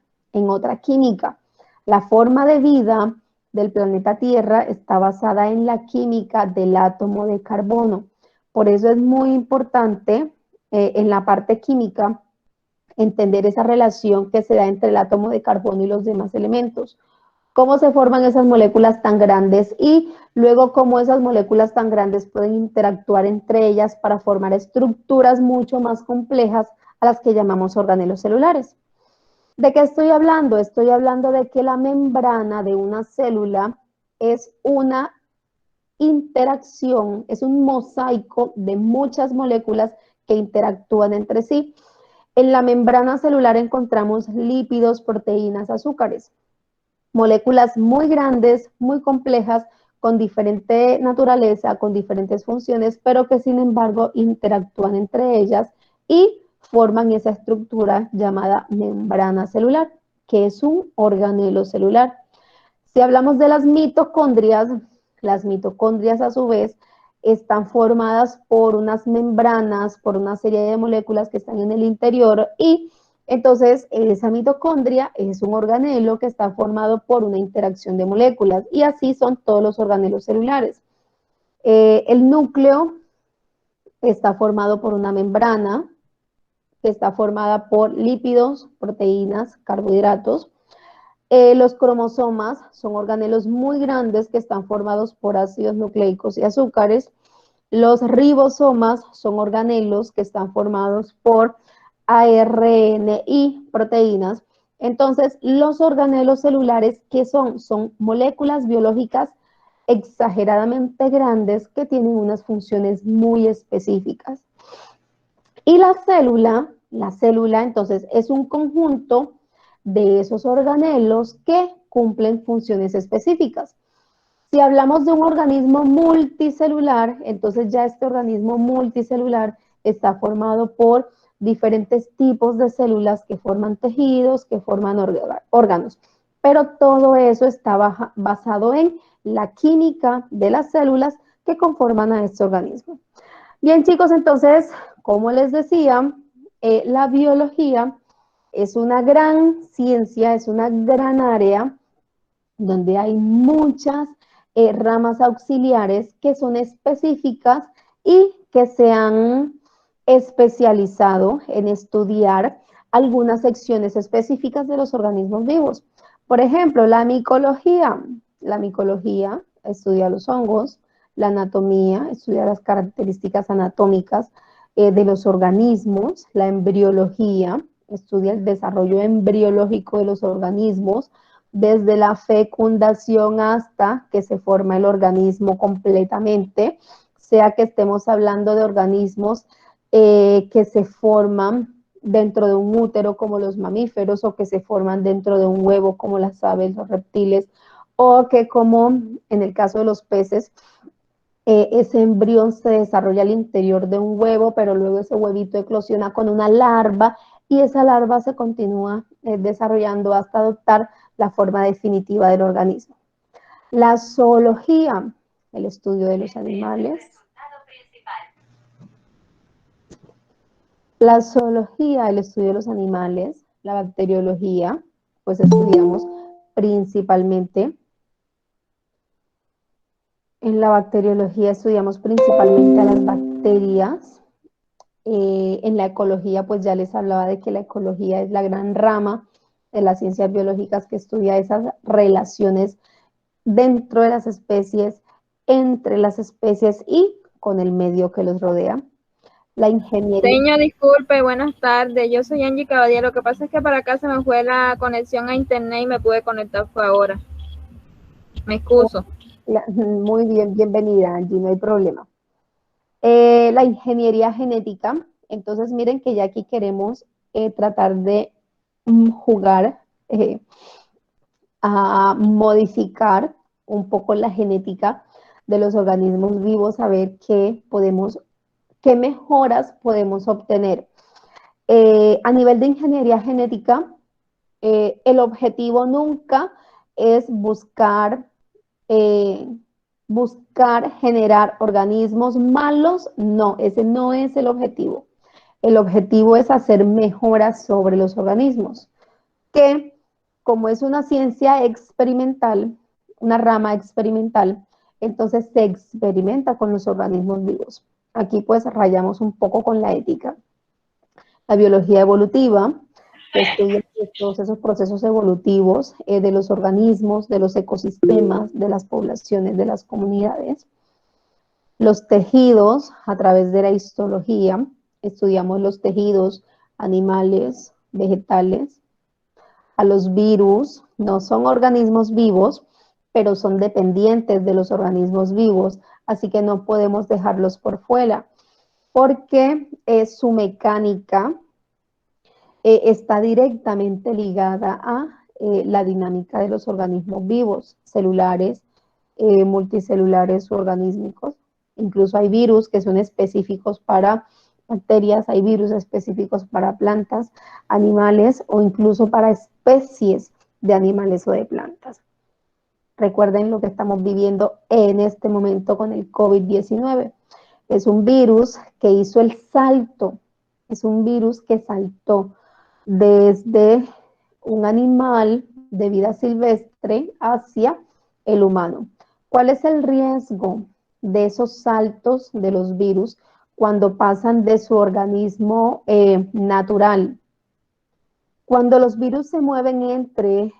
química. La forma de vida del planeta Tierra está basada en la química del átomo de carbono. Por eso es muy importante en la parte química entender esa relación que se da entre el átomo de carbono y los demás elementos. Cómo se forman esas moléculas tan grandes y luego cómo esas moléculas tan grandes pueden interactuar entre ellas para formar estructuras mucho más complejas a las que llamamos organelos celulares. ¿De qué estoy hablando? Estoy hablando de que la membrana de una célula es una interacción, es un mosaico de muchas moléculas que interactúan entre sí. En la membrana celular encontramos lípidos, proteínas, azúcares, moléculas muy grandes, muy complejas, con diferente naturaleza, con diferentes funciones, pero que sin embargo interactúan entre ellas y forman esa estructura llamada membrana celular, que es un organelo celular. Si hablamos de las mitocondrias a su vez están formadas por unas membranas, por una serie de moléculas que están en el interior y entonces esa mitocondria es un organelo que está formado por una interacción de moléculas y así son todos los organelos celulares. El núcleo está formado por una membrana que está formada por lípidos, proteínas, carbohidratos. Los cromosomas son organelos muy grandes que están formados por ácidos nucleicos y azúcares. Los ribosomas son organelos que están formados por ARN y proteínas. Entonces, los organelos celulares, ¿qué son? Son moléculas biológicas exageradamente grandes que tienen unas funciones muy específicas. Y la célula entonces es un conjunto de esos organelos que cumplen funciones específicas. Si hablamos de un organismo multicelular, entonces ya este organismo multicelular está formado por diferentes tipos de células que forman tejidos, que forman órganos. Pero todo eso está basado en la química de las células que conforman a este organismo. Bien, chicos, entonces, como les decía, la biología es una gran ciencia, es una gran área donde hay muchas ramas auxiliares que son específicas y que se han especializado en estudiar algunas secciones específicas de los organismos vivos. Por ejemplo, la micología. La micología estudia los hongos, la anatomía estudia las características anatómicas, de los organismos. La embriología estudia el desarrollo embriológico de los organismos, desde la fecundación hasta que se forma el organismo completamente, sea que estemos hablando de organismos que se forman dentro de un útero como los mamíferos, o que se forman dentro de un huevo como las aves, los reptiles, o que, como en el caso de los peces, ese embrión se desarrolla al interior de un huevo, pero luego ese huevito eclosiona con una larva y esa larva se continúa desarrollando hasta adoptar la forma definitiva del organismo. La zoología, el estudio de los animales. La zoología, el estudio de los animales. La bacteriología, pues estudiamos principalmente. En la bacteriología estudiamos principalmente a las bacterias. En la ecología, pues ya les hablaba de que la ecología es la gran rama de las ciencias biológicas que estudia esas relaciones dentro de las especies, entre las especies y con el medio que los rodea. La ingeniería. Señor, disculpe, buenas tardes. Yo soy Angie Caballero. Lo que pasa es que para acá se me fue la conexión a internet y me pude conectar fue ahora. Me excuso. Muy bien, bienvenida, Angie, no hay problema. La ingeniería genética. Entonces, miren que ya aquí queremos tratar de jugar a modificar un poco la genética de los organismos vivos, a ver qué mejoras podemos obtener. A nivel de ingeniería genética, el objetivo nunca es buscar generar organismos malos. No, ese no es el objetivo. El objetivo es hacer mejoras sobre los organismos, que como es una ciencia experimental, una rama experimental, entonces se experimenta con los organismos vivos. Aquí pues rayamos un poco con la ética. La biología evolutiva, que estudia todos esos procesos evolutivos de los organismos, de los ecosistemas, de las poblaciones, de las comunidades. Los tejidos, a través de la histología, estudiamos los tejidos animales, vegetales. A los virus, no son organismos vivos, pero son dependientes de los organismos vivos, así que no podemos dejarlos por fuera, porque su mecánica está directamente ligada a la dinámica de los organismos vivos, celulares, multicelulares u organísmicos. Incluso hay virus que son específicos para bacterias, hay virus específicos para plantas, animales o incluso para especies de animales o de plantas. Recuerden lo que estamos viviendo en este momento con el COVID-19. Es un virus que hizo el salto, es un virus que saltó desde un animal de vida silvestre hacia el humano. ¿Cuál es el riesgo de esos saltos de los virus cuando pasan de su organismo natural? Cuando los virus se mueven entre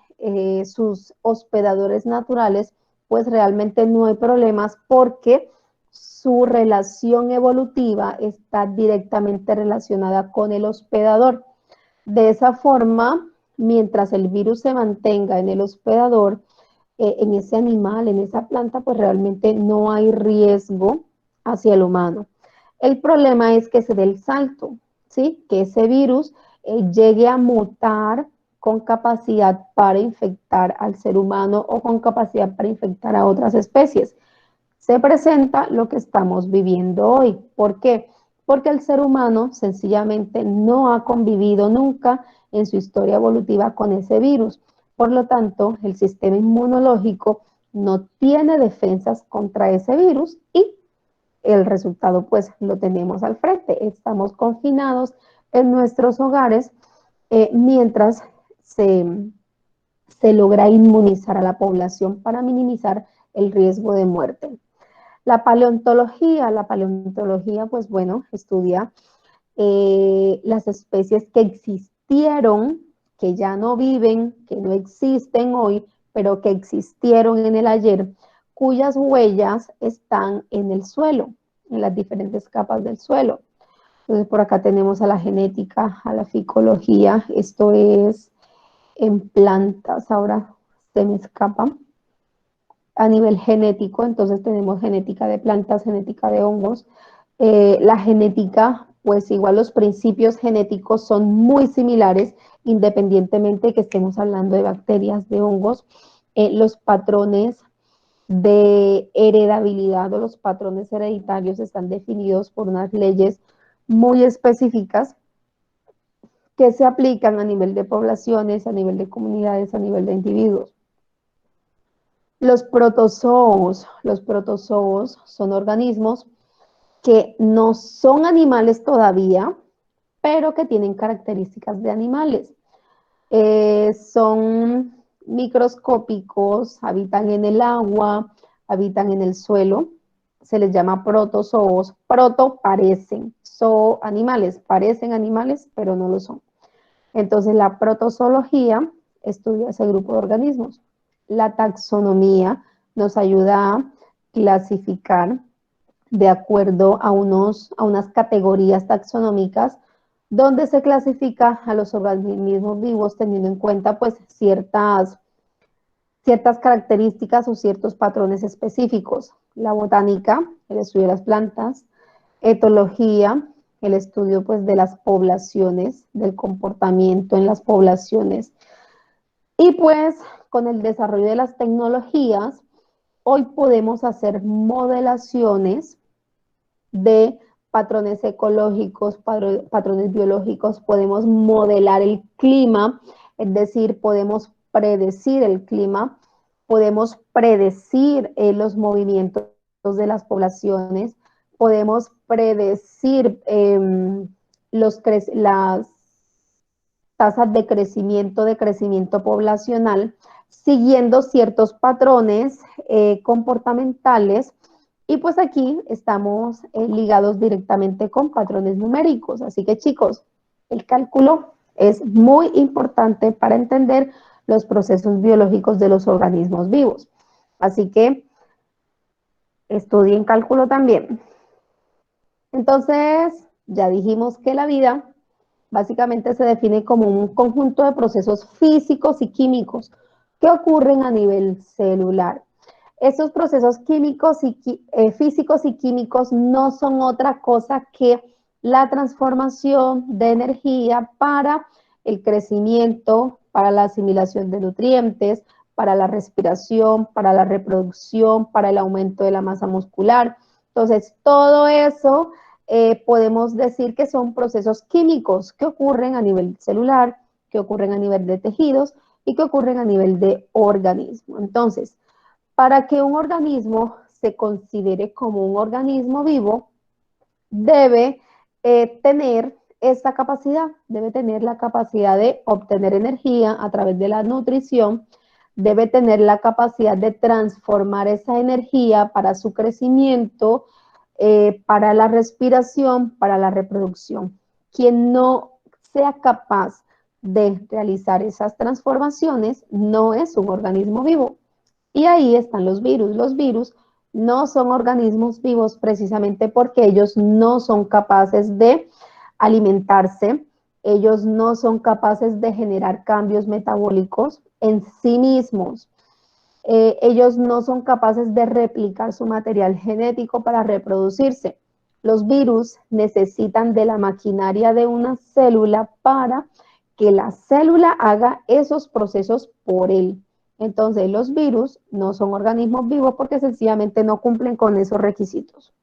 sus hospedadores naturales, pues realmente no hay problemas, porque su relación evolutiva está directamente relacionada con el hospedador. De esa forma, mientras el virus se mantenga en el hospedador, en ese animal, en esa planta, pues realmente no hay riesgo hacia el humano. El problema es que se dé el salto, ¿sí? Que ese virus llegue a mutar con capacidad para infectar al ser humano o con capacidad para infectar a otras especies. Se presenta lo que estamos viviendo hoy. ¿Por qué? Porque el ser humano sencillamente no ha convivido nunca en su historia evolutiva con ese virus. Por lo tanto, el sistema inmunológico no tiene defensas contra ese virus y el resultado pues lo tenemos al frente. Estamos confinados en nuestros hogares mientras se logra inmunizar a la población para minimizar el riesgo de muerte. La paleontología pues bueno, estudia las especies que existieron, que ya no viven, que no existen hoy, pero que existieron en el ayer, cuyas huellas están en el suelo, en las diferentes capas del suelo. Entonces, por acá tenemos a la genética, a la ficología. Esto es en plantas, ahora se me escapa. A nivel genético, entonces tenemos genética de plantas, genética de hongos. La genética, pues igual los principios genéticos son muy similares, independientemente de que estemos hablando de bacterias, de hongos. Los patrones de heredabilidad o los patrones hereditarios están definidos por unas leyes muy específicas que se aplican a nivel de poblaciones, a nivel de comunidades, a nivel de individuos. Los protozoos son organismos que no son animales todavía, pero que tienen características de animales. Son microscópicos, habitan en el agua, habitan en el suelo, se les llama protozoos. Proto parecen, son animales, parecen animales, pero no lo son. Entonces la protozoología estudia ese grupo de organismos. La taxonomía nos ayuda a clasificar de acuerdo a unas categorías taxonómicas donde se clasifica a los organismos vivos teniendo en cuenta pues ciertas características o ciertos patrones específicos. La botánica, el estudio de las plantas, etología, el estudio pues de las poblaciones, del comportamiento en las poblaciones. Y pues con el desarrollo de las tecnologías, hoy podemos hacer modelaciones de patrones ecológicos, patrones biológicos, podemos modelar el clima, es decir, podemos predecir el clima, podemos predecir los movimientos de las poblaciones, podemos predecir las tasas de crecimiento poblacional, siguiendo ciertos patrones comportamentales. Y pues aquí estamos ligados directamente con patrones numéricos. Así que chicos, el cálculo es muy importante para entender los procesos biológicos de los organismos vivos. Así que estudien cálculo también. Entonces, ya dijimos que la vida básicamente se define como un conjunto de procesos físicos y químicos que ocurren a nivel celular. Estos procesos físicos y químicos no son otra cosa que la transformación de energía para el crecimiento, para la asimilación de nutrientes, para la respiración, para la reproducción, para el aumento de la masa muscular. Entonces, todo eso podemos decir que son procesos químicos que ocurren a nivel celular, que ocurren a nivel de tejidos y que ocurren a nivel de organismo. Entonces, para que un organismo se considere como un organismo vivo, debe tener esta capacidad, debe tener la capacidad de obtener energía a través de la nutrición, debe tener la capacidad de transformar esa energía para su crecimiento, para la respiración, para la reproducción. Quien no sea capaz de realizar esas transformaciones no es un organismo vivo. Y ahí están los virus. Los virus no son organismos vivos precisamente porque ellos no son capaces de alimentarse, ellos no son capaces de generar cambios metabólicos en sí mismos. Ellos no son capaces de replicar su material genético para reproducirse. Los virus necesitan de la maquinaria de una célula para que la célula haga esos procesos por él. Entonces, los virus no son organismos vivos porque sencillamente no cumplen con esos requisitos.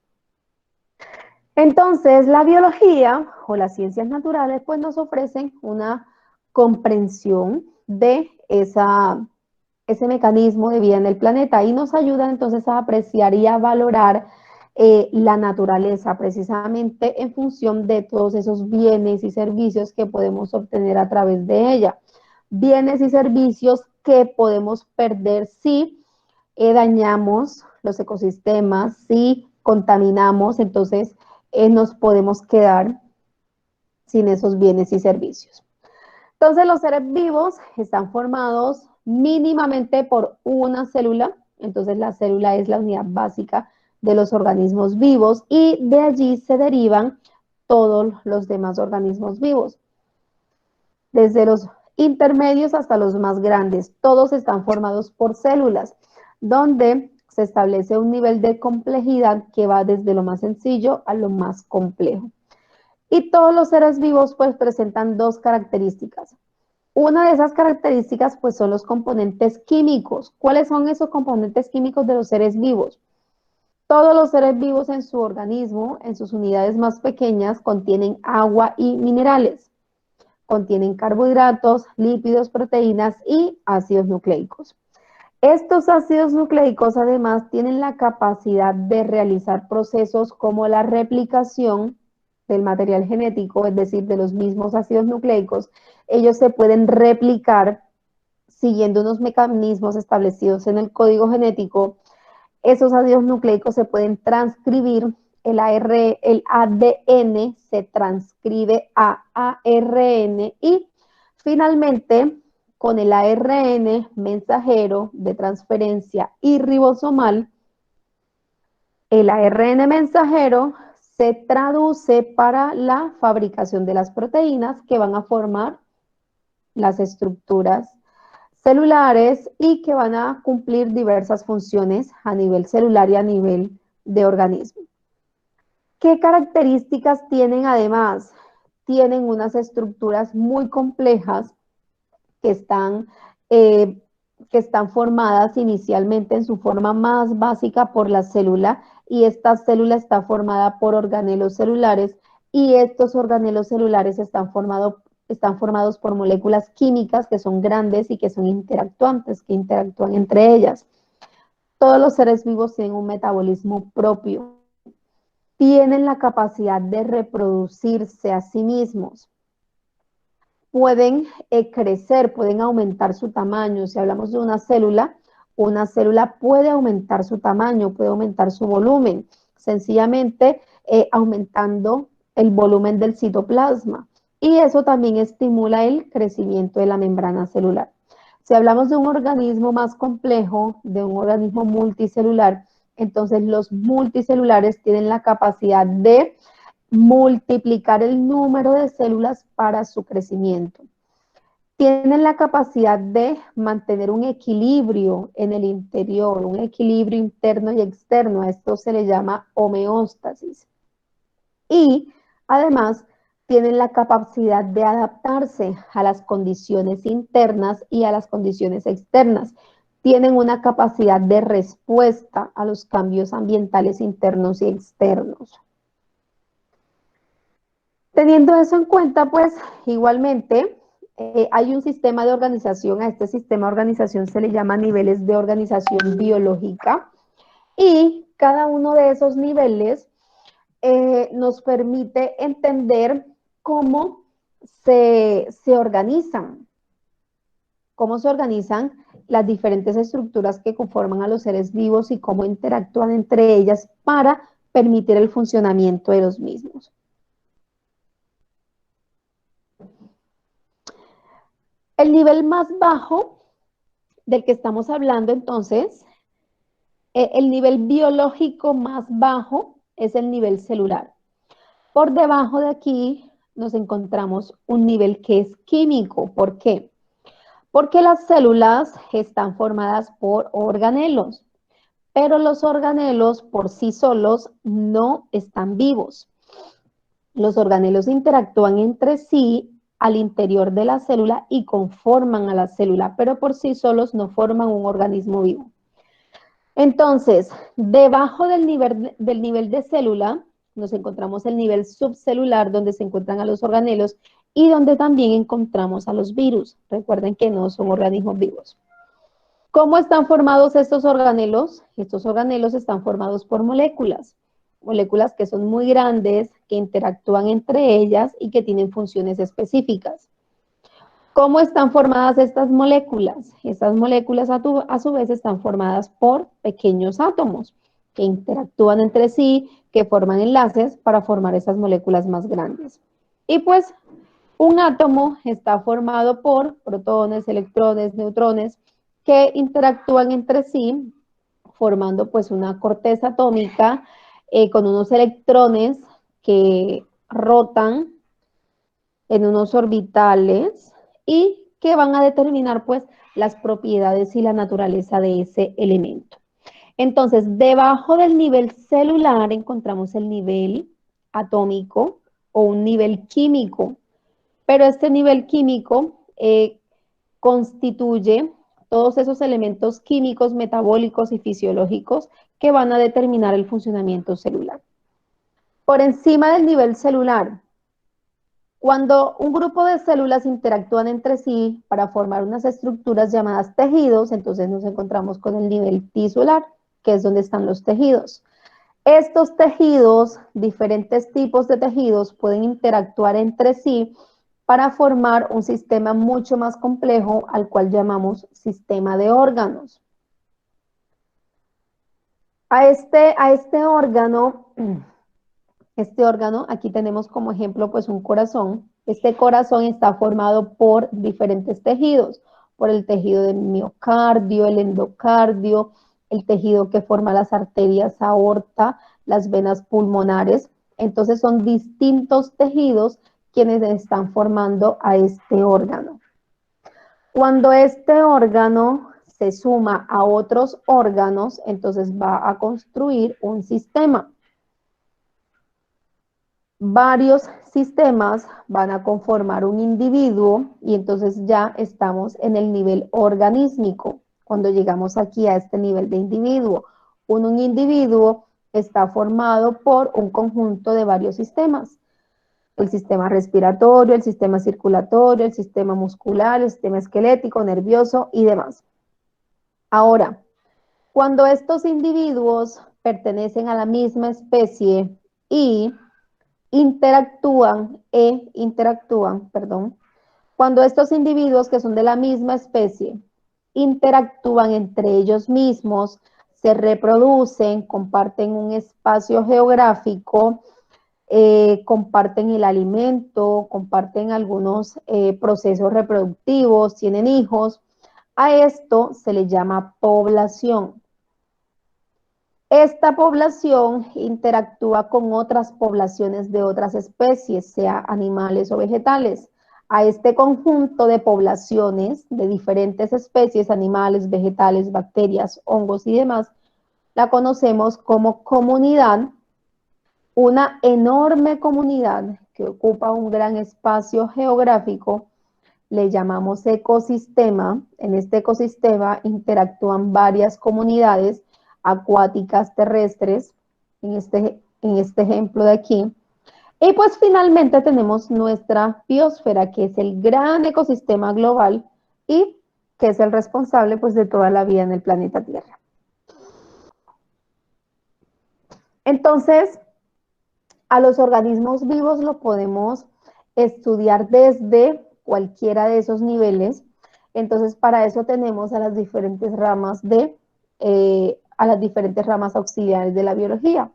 Entonces, la biología o las ciencias naturales pues nos ofrecen una comprensión de ese mecanismo de vida en el planeta y nos ayuda entonces a apreciar y a valorar la naturaleza precisamente en función de todos esos bienes y servicios que podemos obtener a través de ella. Bienes y servicios que podemos perder si dañamos los ecosistemas, si contaminamos, entonces nos podemos quedar sin esos bienes y servicios. Entonces los seres vivos están formados mínimamente por una célula, entonces la célula es la unidad básica de los organismos vivos y de allí se derivan todos los demás organismos vivos. Desde los intermedios hasta los más grandes, todos están formados por células, donde se establece un nivel de complejidad que va desde lo más sencillo a lo más complejo. Y todos los seres vivos pues presentan dos características. Una de esas características pues son los componentes químicos. ¿Cuáles son esos componentes químicos de los seres vivos? Todos los seres vivos en su organismo, en sus unidades más pequeñas, contienen agua y minerales. Contienen carbohidratos, lípidos, proteínas y ácidos nucleicos. Estos ácidos nucleicos además tienen la capacidad de realizar procesos como la replicación del material genético, es decir, de los mismos ácidos nucleicos. Ellos se pueden replicar siguiendo unos mecanismos establecidos en el código genético. Esos ácidos nucleicos se pueden transcribir, el ADN se transcribe a ARN y finalmente con el ARN mensajero de transferencia y ribosomal, el ARN mensajero se traduce para la fabricación de las proteínas que van a formar las estructuras celulares y que van a cumplir diversas funciones a nivel celular y a nivel de organismo. ¿Qué características tienen además? Tienen unas estructuras muy complejas que están formadas inicialmente en su forma más básica por la célula, y esta célula está formada por organelos celulares, y estos organelos celulares están formados por moléculas químicas que son grandes y que son interactuantes, que interactúan entre ellas. Todos los seres vivos tienen un metabolismo propio, tienen la capacidad de reproducirse a sí mismos, pueden crecer, pueden aumentar su tamaño. Si hablamos de una célula puede aumentar su tamaño, puede aumentar su volumen, sencillamente aumentando el volumen del citoplasma. Y eso también estimula el crecimiento de la membrana celular. Si hablamos de un organismo más complejo, de un organismo multicelular, entonces los multicelulares tienen la capacidad de multiplicar el número de células para su crecimiento. Tienen la capacidad de mantener un equilibrio en el interior, un equilibrio interno y externo. A esto se le llama homeostasis. Y además tienen la capacidad de adaptarse a las condiciones internas y a las condiciones externas. Tienen una capacidad de respuesta a los cambios ambientales internos y externos. Teniendo eso en cuenta, pues igualmente hay un sistema de organización. A este sistema de organización se le llama niveles de organización biológica, y cada uno de esos niveles nos permite entender cómo se organizan las diferentes estructuras que conforman a los seres vivos y cómo interactúan entre ellas para permitir el funcionamiento de los mismos. El nivel más bajo del que estamos hablando, entonces, el nivel biológico más bajo es el nivel celular. Por debajo de aquí nos encontramos un nivel que es químico. ¿Por qué? Porque las células están formadas por organelos, pero los organelos por sí solos no están vivos. Los organelos interactúan entre sí al interior de la célula y conforman a la célula, pero por sí solos no forman un organismo vivo. Entonces, debajo del nivel de célula nos encontramos el nivel subcelular, donde se encuentran a los organelos y donde también encontramos a los virus. Recuerden que no son organismos vivos. ¿Cómo están formados estos organelos? Estos organelos están formados por moléculas que son muy grandes, que interactúan entre ellas y que tienen funciones específicas. ¿Cómo están formadas estas moléculas? Estas moléculas a su vez están formadas por pequeños átomos que interactúan entre sí, que forman enlaces para formar esas moléculas más grandes. Y pues un átomo está formado por protones, electrones, neutrones, que interactúan entre sí, formando pues una corteza atómica con unos electrones que rotan en unos orbitales y que van a determinar pues las propiedades y la naturaleza de ese elemento. Entonces, debajo del nivel celular encontramos el nivel atómico o un nivel químico, pero este nivel químico constituye todos esos elementos químicos, metabólicos y fisiológicos que van a determinar el funcionamiento celular. Por encima del nivel celular, cuando un grupo de células interactúan entre sí para formar unas estructuras llamadas tejidos, entonces nos encontramos con el nivel tisular, que es donde están los tejidos. Estos tejidos, diferentes tipos de tejidos, pueden interactuar entre sí para formar un sistema mucho más complejo al cual llamamos sistema de órganos. A este órgano, aquí tenemos como ejemplo pues un corazón. Este corazón está formado por diferentes tejidos, por el tejido del miocardio, el endocardio, el tejido que forma las arterias aorta, las venas pulmonares. Entonces son distintos tejidos quienes están formando a este órgano. Cuando este órgano se suma a otros órganos, entonces va a construir un sistema. Varios sistemas van a conformar un individuo y entonces ya estamos en el nivel organísmico. Cuando llegamos aquí a este nivel de individuo, un individuo está formado por un conjunto de varios sistemas. El sistema respiratorio, el sistema circulatorio, el sistema muscular, el sistema esquelético, nervioso y demás. Ahora, cuando estos individuos pertenecen a la misma especie y cuando estos individuos que son de la misma especie interactúan entre ellos mismos, se reproducen, comparten un espacio geográfico, comparten el alimento, comparten algunos procesos reproductivos, tienen hijos, a esto se le llama población. Esta población interactúa con otras poblaciones de otras especies, sea animales o vegetales. A este conjunto de poblaciones de diferentes especies, animales, vegetales, bacterias, hongos y demás, la conocemos como comunidad. Una enorme comunidad que ocupa un gran espacio geográfico le llamamos ecosistema. En este ecosistema interactúan varias comunidades acuáticas, terrestres, en este ejemplo de aquí. Y pues finalmente tenemos nuestra biosfera, que es el gran ecosistema global y que es el responsable pues de toda la vida en el planeta Tierra. Entonces, a los organismos vivos lo podemos estudiar desde cualquiera de esos niveles. Entonces, para eso tenemos a las diferentes ramas auxiliares de la biología.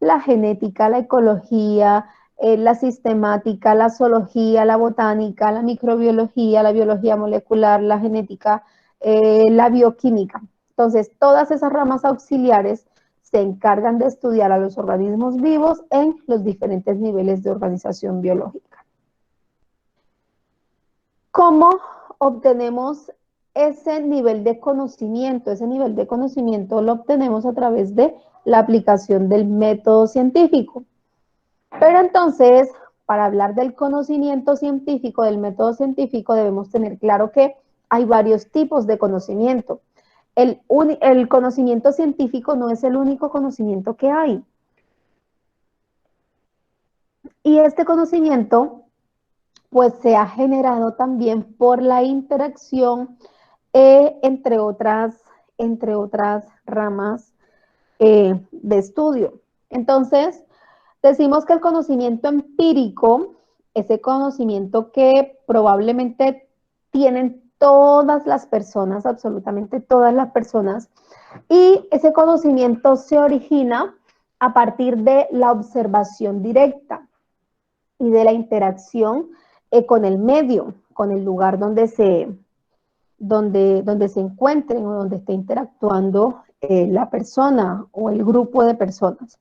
La genética, la ecología, la sistemática, la zoología, la botánica, la microbiología, la biología molecular, la genética, la bioquímica. Entonces, todas esas ramas auxiliares se encargan de estudiar a los organismos vivos en los diferentes niveles de organización biológica. ¿Cómo obtenemos ese nivel de conocimiento? Ese nivel de conocimiento lo obtenemos a través de la aplicación del método científico. Pero entonces, para hablar del conocimiento científico, del método científico, debemos tener claro que hay varios tipos de conocimiento. El conocimiento científico no es el único conocimiento que hay. Y este conocimiento, pues, se ha generado también por la interacción entre otras ramas de estudio. Entonces, decimos que el conocimiento empírico, ese conocimiento que probablemente tienen todas las personas, absolutamente todas las personas, y ese conocimiento se origina a partir de la observación directa y de la interacción con el medio, con el lugar donde se encuentren o donde esté interactuando la persona o el grupo de personas.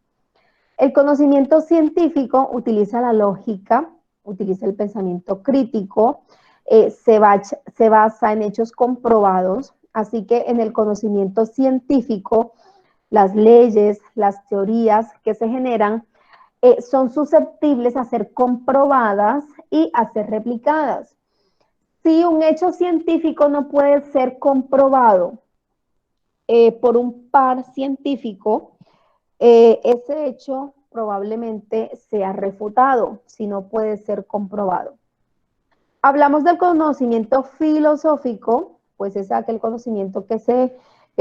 El conocimiento científico utiliza la lógica, utiliza el pensamiento crítico, se basa en hechos comprobados, así que en el conocimiento científico, las leyes, las teorías que se generan son susceptibles a ser comprobadas y a ser replicadas. Si un hecho científico no puede ser comprobado por un par científico, ese hecho probablemente sea refutado si no puede ser comprobado. Hablamos del conocimiento filosófico, pues es aquel conocimiento que se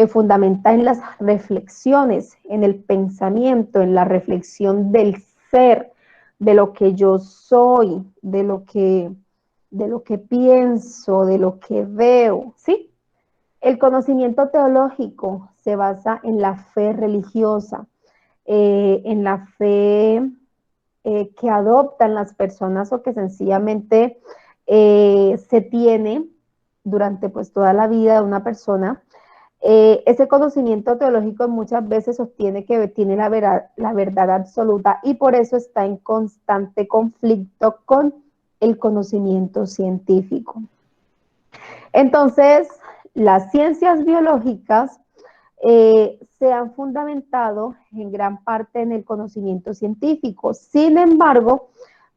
fundamenta en las reflexiones, en el pensamiento, en la reflexión del ser, de lo que yo soy, de lo que pienso, de lo que veo, ¿sí? El conocimiento teológico se basa en la fe religiosa, en la fe que adoptan las personas o que sencillamente se tiene durante pues toda la vida de una persona. Ese conocimiento teológico muchas veces sostiene que tiene la verdad absoluta y por eso está en constante conflicto con el conocimiento científico. Entonces, las ciencias biológicas se han fundamentado en gran parte en el conocimiento científico. Sin embargo,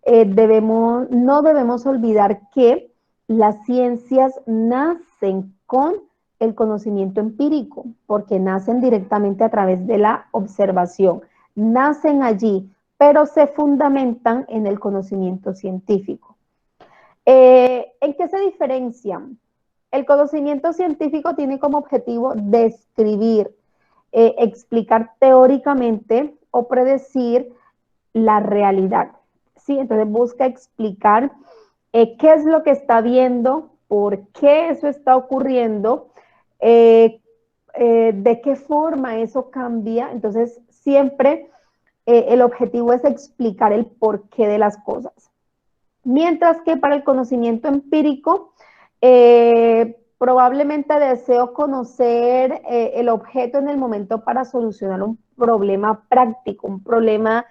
no debemos olvidar que las ciencias nacen con el conocimiento empírico, porque nacen directamente a través de la observación, nacen allí, pero se fundamentan en el conocimiento científico. ¿En qué se diferencian? El conocimiento científico tiene como objetivo describir, explicar teóricamente o predecir la realidad, ¿sí? Entonces busca explicar qué es lo que está viendo, por qué eso está ocurriendo, de qué forma eso cambia. Entonces siempre el objetivo es explicar el porqué de las cosas. Mientras que para el conocimiento empírico, probablemente deseo conocer el objeto en el momento para solucionar un problema práctico, un problema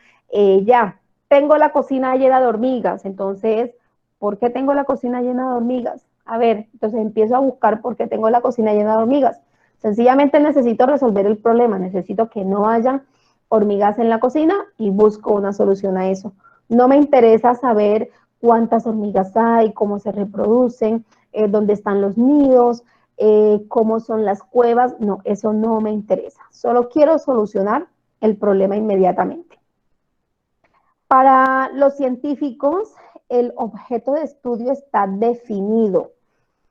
ya. Tengo la cocina llena de hormigas, entonces, ¿por qué tengo la cocina llena de hormigas? A ver, entonces empiezo a buscar por qué tengo la cocina llena de hormigas. Sencillamente necesito resolver el problema, necesito que no haya hormigas en la cocina y busco una solución a eso. No me interesa saber cuántas hormigas hay, cómo se reproducen, dónde están los nidos, cómo son las cuevas. No, eso no me interesa. Solo quiero solucionar el problema inmediatamente. Para los científicos, el objeto de estudio está definido,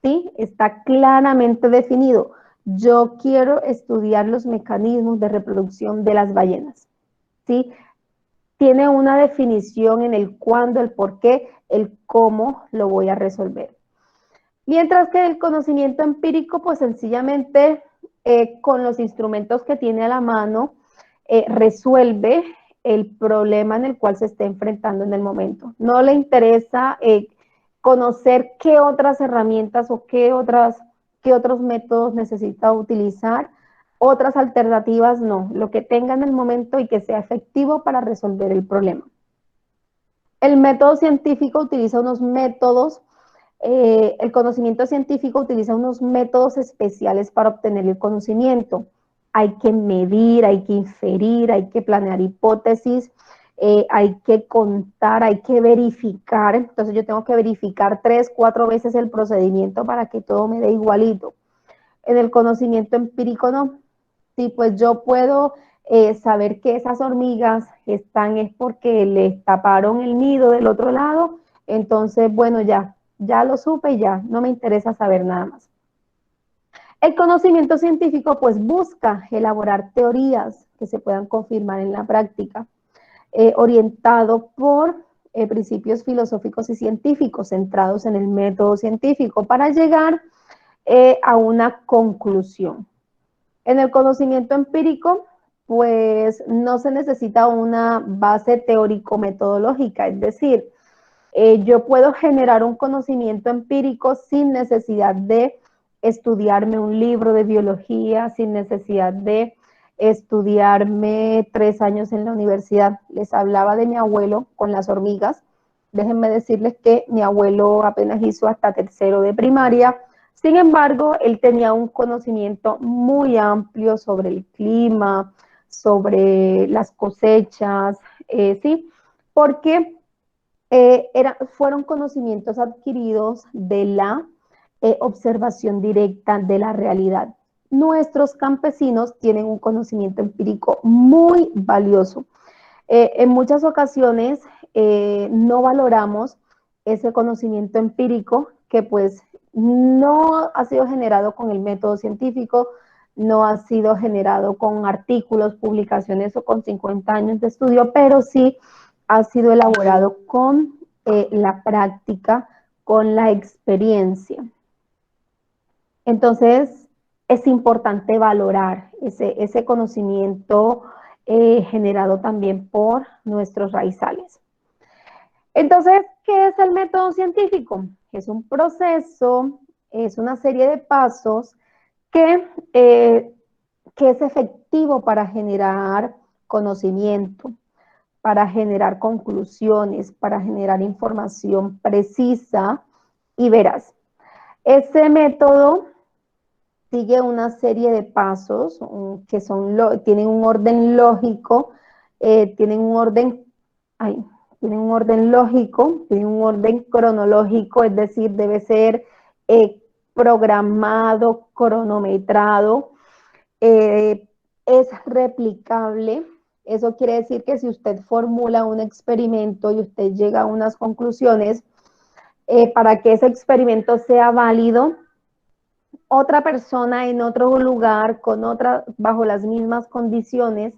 ¿sí? Está claramente definido. Yo quiero estudiar los mecanismos de reproducción de las ballenas, ¿sí? Tiene una definición en el cuándo, el por qué, el cómo lo voy a resolver. Mientras que el conocimiento empírico, pues sencillamente con los instrumentos que tiene a la mano, resuelve el problema en el cual se está enfrentando en el momento. No le interesa conocer qué otras herramientas o qué otros métodos necesita utilizar, otras alternativas no, lo que tenga en el momento y que sea efectivo para resolver el problema. El método científico utiliza unos métodos, el conocimiento científico utiliza unos métodos especiales para obtener el conocimiento. Hay que medir, hay que inferir, hay que planear hipótesis, hay que contar, hay que verificar. Entonces yo tengo que verificar 3, 4 veces el procedimiento para que todo me dé igualito. En el conocimiento empírico no. Sí, pues yo puedo saber que esas hormigas están es porque les taparon el nido del otro lado, entonces, bueno, ya lo supe y ya, no me interesa saber nada más. El conocimiento científico pues busca elaborar teorías que se puedan confirmar en la práctica, orientado por principios filosóficos y científicos centrados en el método científico para llegar a una conclusión. En el conocimiento empírico, pues no se necesita una base teórico-metodológica, es decir, yo puedo generar un conocimiento empírico sin necesidad de estudiarme un libro de biología, sin necesidad de estudiarme 3 años en la universidad. Les hablaba de mi abuelo con las hormigas. Déjenme decirles que mi abuelo apenas hizo hasta tercero de primaria. Sin embargo, él tenía un conocimiento muy amplio sobre el clima, sobre las cosechas, ¿sí? Porque fueron conocimientos adquiridos de la observación directa de la realidad. Nuestros campesinos tienen un conocimiento empírico muy valioso. En muchas ocasiones no valoramos ese conocimiento empírico que pues no ha sido generado con el método científico, no ha sido generado con artículos, publicaciones o con 50 años de estudio, pero sí ha sido elaborado con la práctica, con la experiencia. Entonces, es importante valorar ese conocimiento generado también por nuestros raizales. Entonces, ¿qué es el método científico? Es un proceso, es una serie de pasos que es efectivo para generar conocimiento, para generar conclusiones, para generar información precisa y veraz. Ese método sigue una serie de pasos que tienen un orden lógico, tienen un orden lógico, tienen un orden cronológico, es decir, debe ser programado, cronometrado, es replicable. Eso quiere decir que si usted formula un experimento y usted llega a unas conclusiones, para que ese experimento sea válido, otra persona en otro lugar, bajo las mismas condiciones,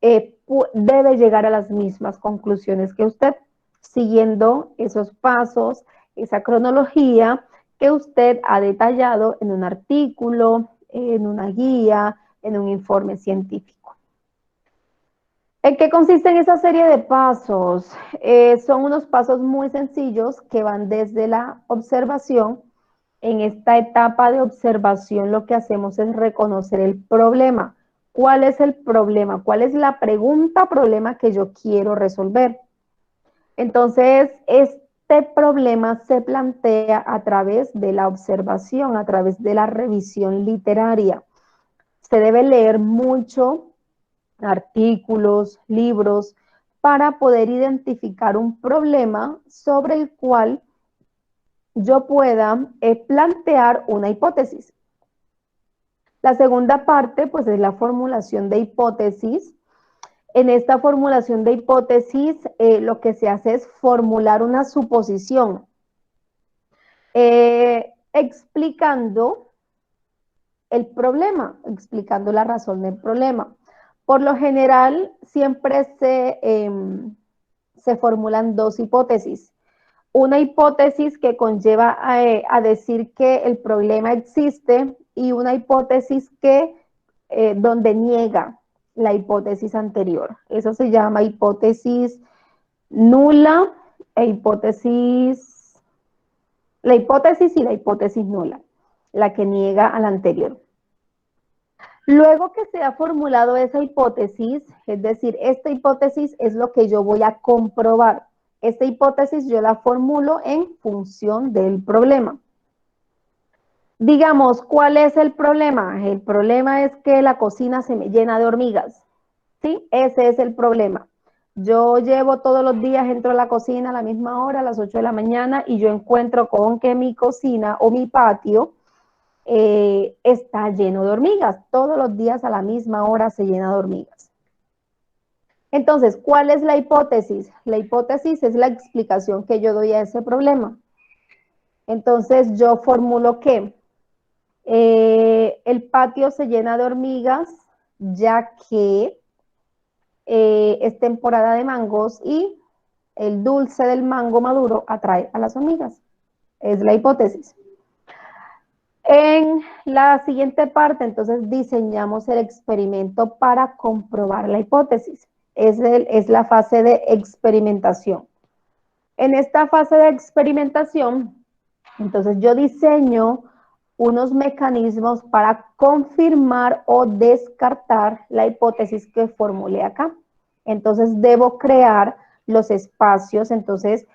debe llegar a las mismas conclusiones que usted, siguiendo esos pasos, esa cronología que usted ha detallado en un artículo, en una guía, en un informe científico. ¿En qué consisten esa serie de pasos? Son unos pasos muy sencillos que van desde la observación. En esta etapa de observación lo que hacemos es reconocer el problema. ¿Cuál es el problema? ¿Cuál es la problema que yo quiero resolver? Entonces, este problema se plantea a través de la observación, a través de la revisión literaria. Se debe leer mucho artículos, libros, para poder identificar un problema sobre el cual yo pueda plantear una hipótesis. La segunda parte, pues, es la formulación de hipótesis. En esta formulación de hipótesis, lo que se hace es formular una suposición, explicando el problema, explicando la razón del problema. Por lo general, siempre se formulan dos hipótesis. Una hipótesis que conlleva a decir que el problema existe y una hipótesis donde niega la hipótesis anterior. Eso se llama hipótesis nula la hipótesis y la hipótesis nula, la que niega a la anterior. Luego que se ha formulado esa hipótesis, es decir, esta hipótesis es lo que yo voy a comprobar. Esta hipótesis yo la formulo en función del problema. Digamos, ¿cuál es el problema? El problema es que la cocina se me llena de hormigas. ¿Sí? Ese es el problema. Yo llevo todos los días, entro a la cocina a la misma hora, a las 8 de la mañana, y yo encuentro con que mi cocina o mi patio está lleno de hormigas. Todos los días a la misma hora se llena de hormigas. Entonces, ¿cuál es la hipótesis? La hipótesis es la explicación que yo doy a ese problema. Entonces, yo formulo que el patio se llena de hormigas ya que es temporada de mangos y el dulce del mango maduro atrae a las hormigas. Es la hipótesis. En la siguiente parte, entonces, diseñamos el experimento para comprobar la hipótesis. Es la fase de experimentación. En esta fase de experimentación, entonces yo diseño unos mecanismos para confirmar o descartar la hipótesis que formulé acá. Entonces debo crear los espacios, entonces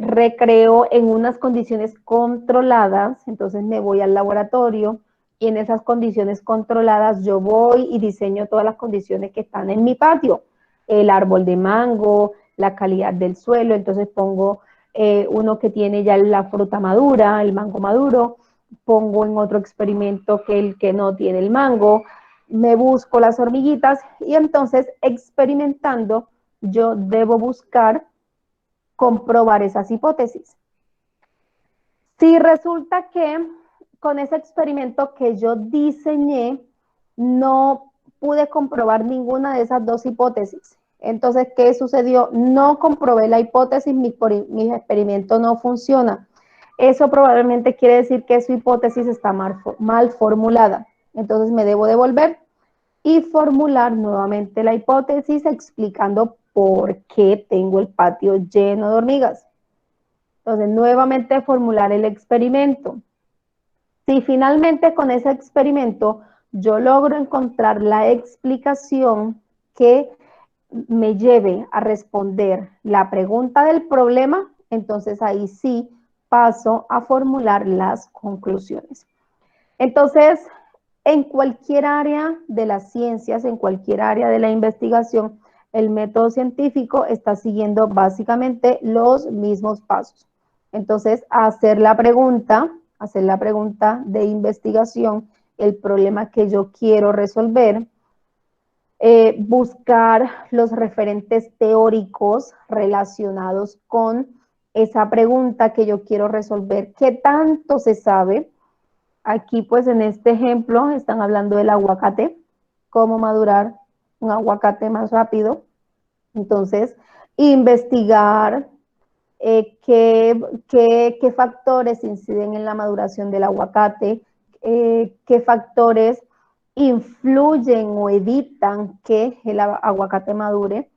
recreo en unas condiciones controladas, entonces me voy al laboratorio y en esas condiciones controladas yo voy y diseño todas las condiciones que están en mi patio, el árbol de mango, la calidad del suelo, entonces pongo uno que tiene ya la fruta madura, el mango maduro, pongo en otro experimento que el que no tiene el mango, me busco las hormiguitas y entonces experimentando yo debo buscar comprobar esas hipótesis. Si resulta que con ese experimento que yo diseñé no pude comprobar ninguna de esas dos hipótesis, entonces, ¿qué sucedió? No comprobé la hipótesis, mi experimento no funciona. Eso probablemente quiere decir que su hipótesis está mal formulada. Entonces, me debo devolver y formular nuevamente la hipótesis explicando por qué tengo el patio lleno de hormigas. Entonces, nuevamente formular el experimento. Si finalmente con ese experimento yo logro encontrar la explicación que me lleve a responder la pregunta del problema, entonces ahí sí paso a formular las conclusiones. Entonces, en cualquier área de las ciencias, en cualquier área de la investigación, el método científico está siguiendo básicamente los mismos pasos. Entonces, hacer la pregunta de investigación, el problema que yo quiero resolver, buscar los referentes teóricos relacionados con esa pregunta que yo quiero resolver. ¿Qué tanto se sabe? Aquí, pues, en este ejemplo, están hablando del aguacate, cómo madurar un aguacate más rápido. Entonces, investigar qué factores inciden en la maduración del aguacate, qué factores influyen o evitan que el aguacate madure.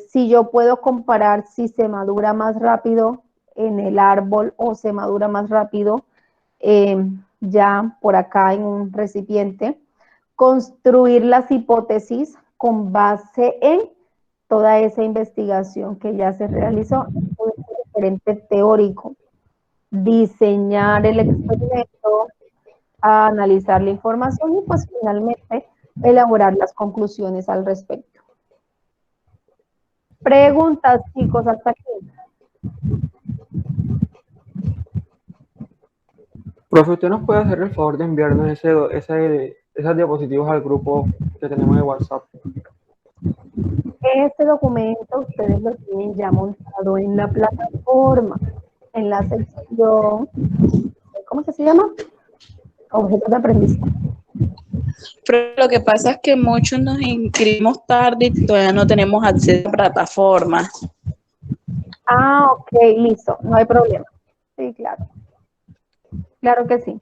Si yo puedo comparar si se madura más rápido en el árbol o se madura más rápido ya por acá en un recipiente. Construir las hipótesis con base en toda esa investigación que ya se realizó, un referente teórico. Diseñar el experimento, analizar la información y pues finalmente elaborar las conclusiones al respecto. Preguntas, chicos, hasta aquí. Profe, ¿usted nos puede hacer el favor de enviarnos esas diapositivas al grupo que tenemos de WhatsApp? Este documento ustedes lo tienen ya montado en la plataforma, en la sección, ¿cómo se llama? Objetos de aprendizaje. Pero lo que pasa es que muchos nos inscribimos tarde y todavía no tenemos acceso a la plataforma. Ah, ok, listo, no hay problema. Sí, claro. Claro que sí.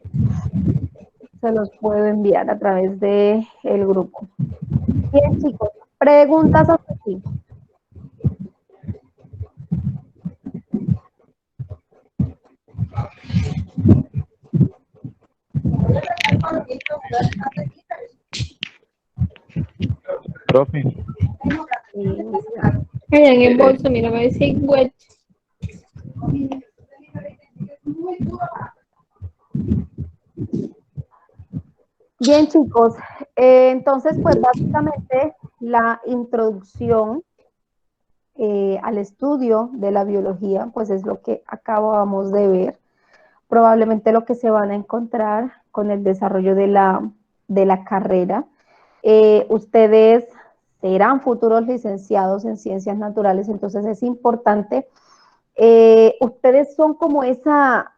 Se los puedo enviar a través del grupo. Bien, chicos, preguntas hasta aquí. Profe, En el bolso, mira, va a decir wet. Bien, chicos, entonces, pues básicamente la introducción al estudio de la biología, pues es lo que acabamos de ver. Probablemente lo que se van a encontrar con el desarrollo de la carrera. Ustedes serán futuros licenciados en ciencias naturales, entonces es importante. Ustedes son como esa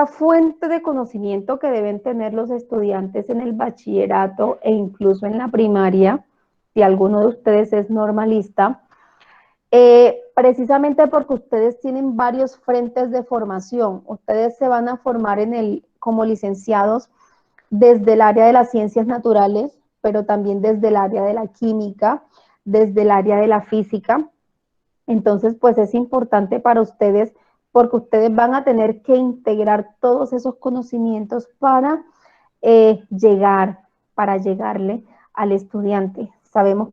fuente de conocimiento que deben tener los estudiantes en el bachillerato e incluso en la primaria, si alguno de ustedes es normalista, precisamente porque ustedes tienen varios frentes de formación. Ustedes se van a formar como licenciados desde el área de las ciencias naturales, pero también desde el área de la química, desde el área de la física. Entonces, pues es importante para ustedes porque ustedes van a tener que integrar todos esos conocimientos para llegarle al estudiante. Sabemos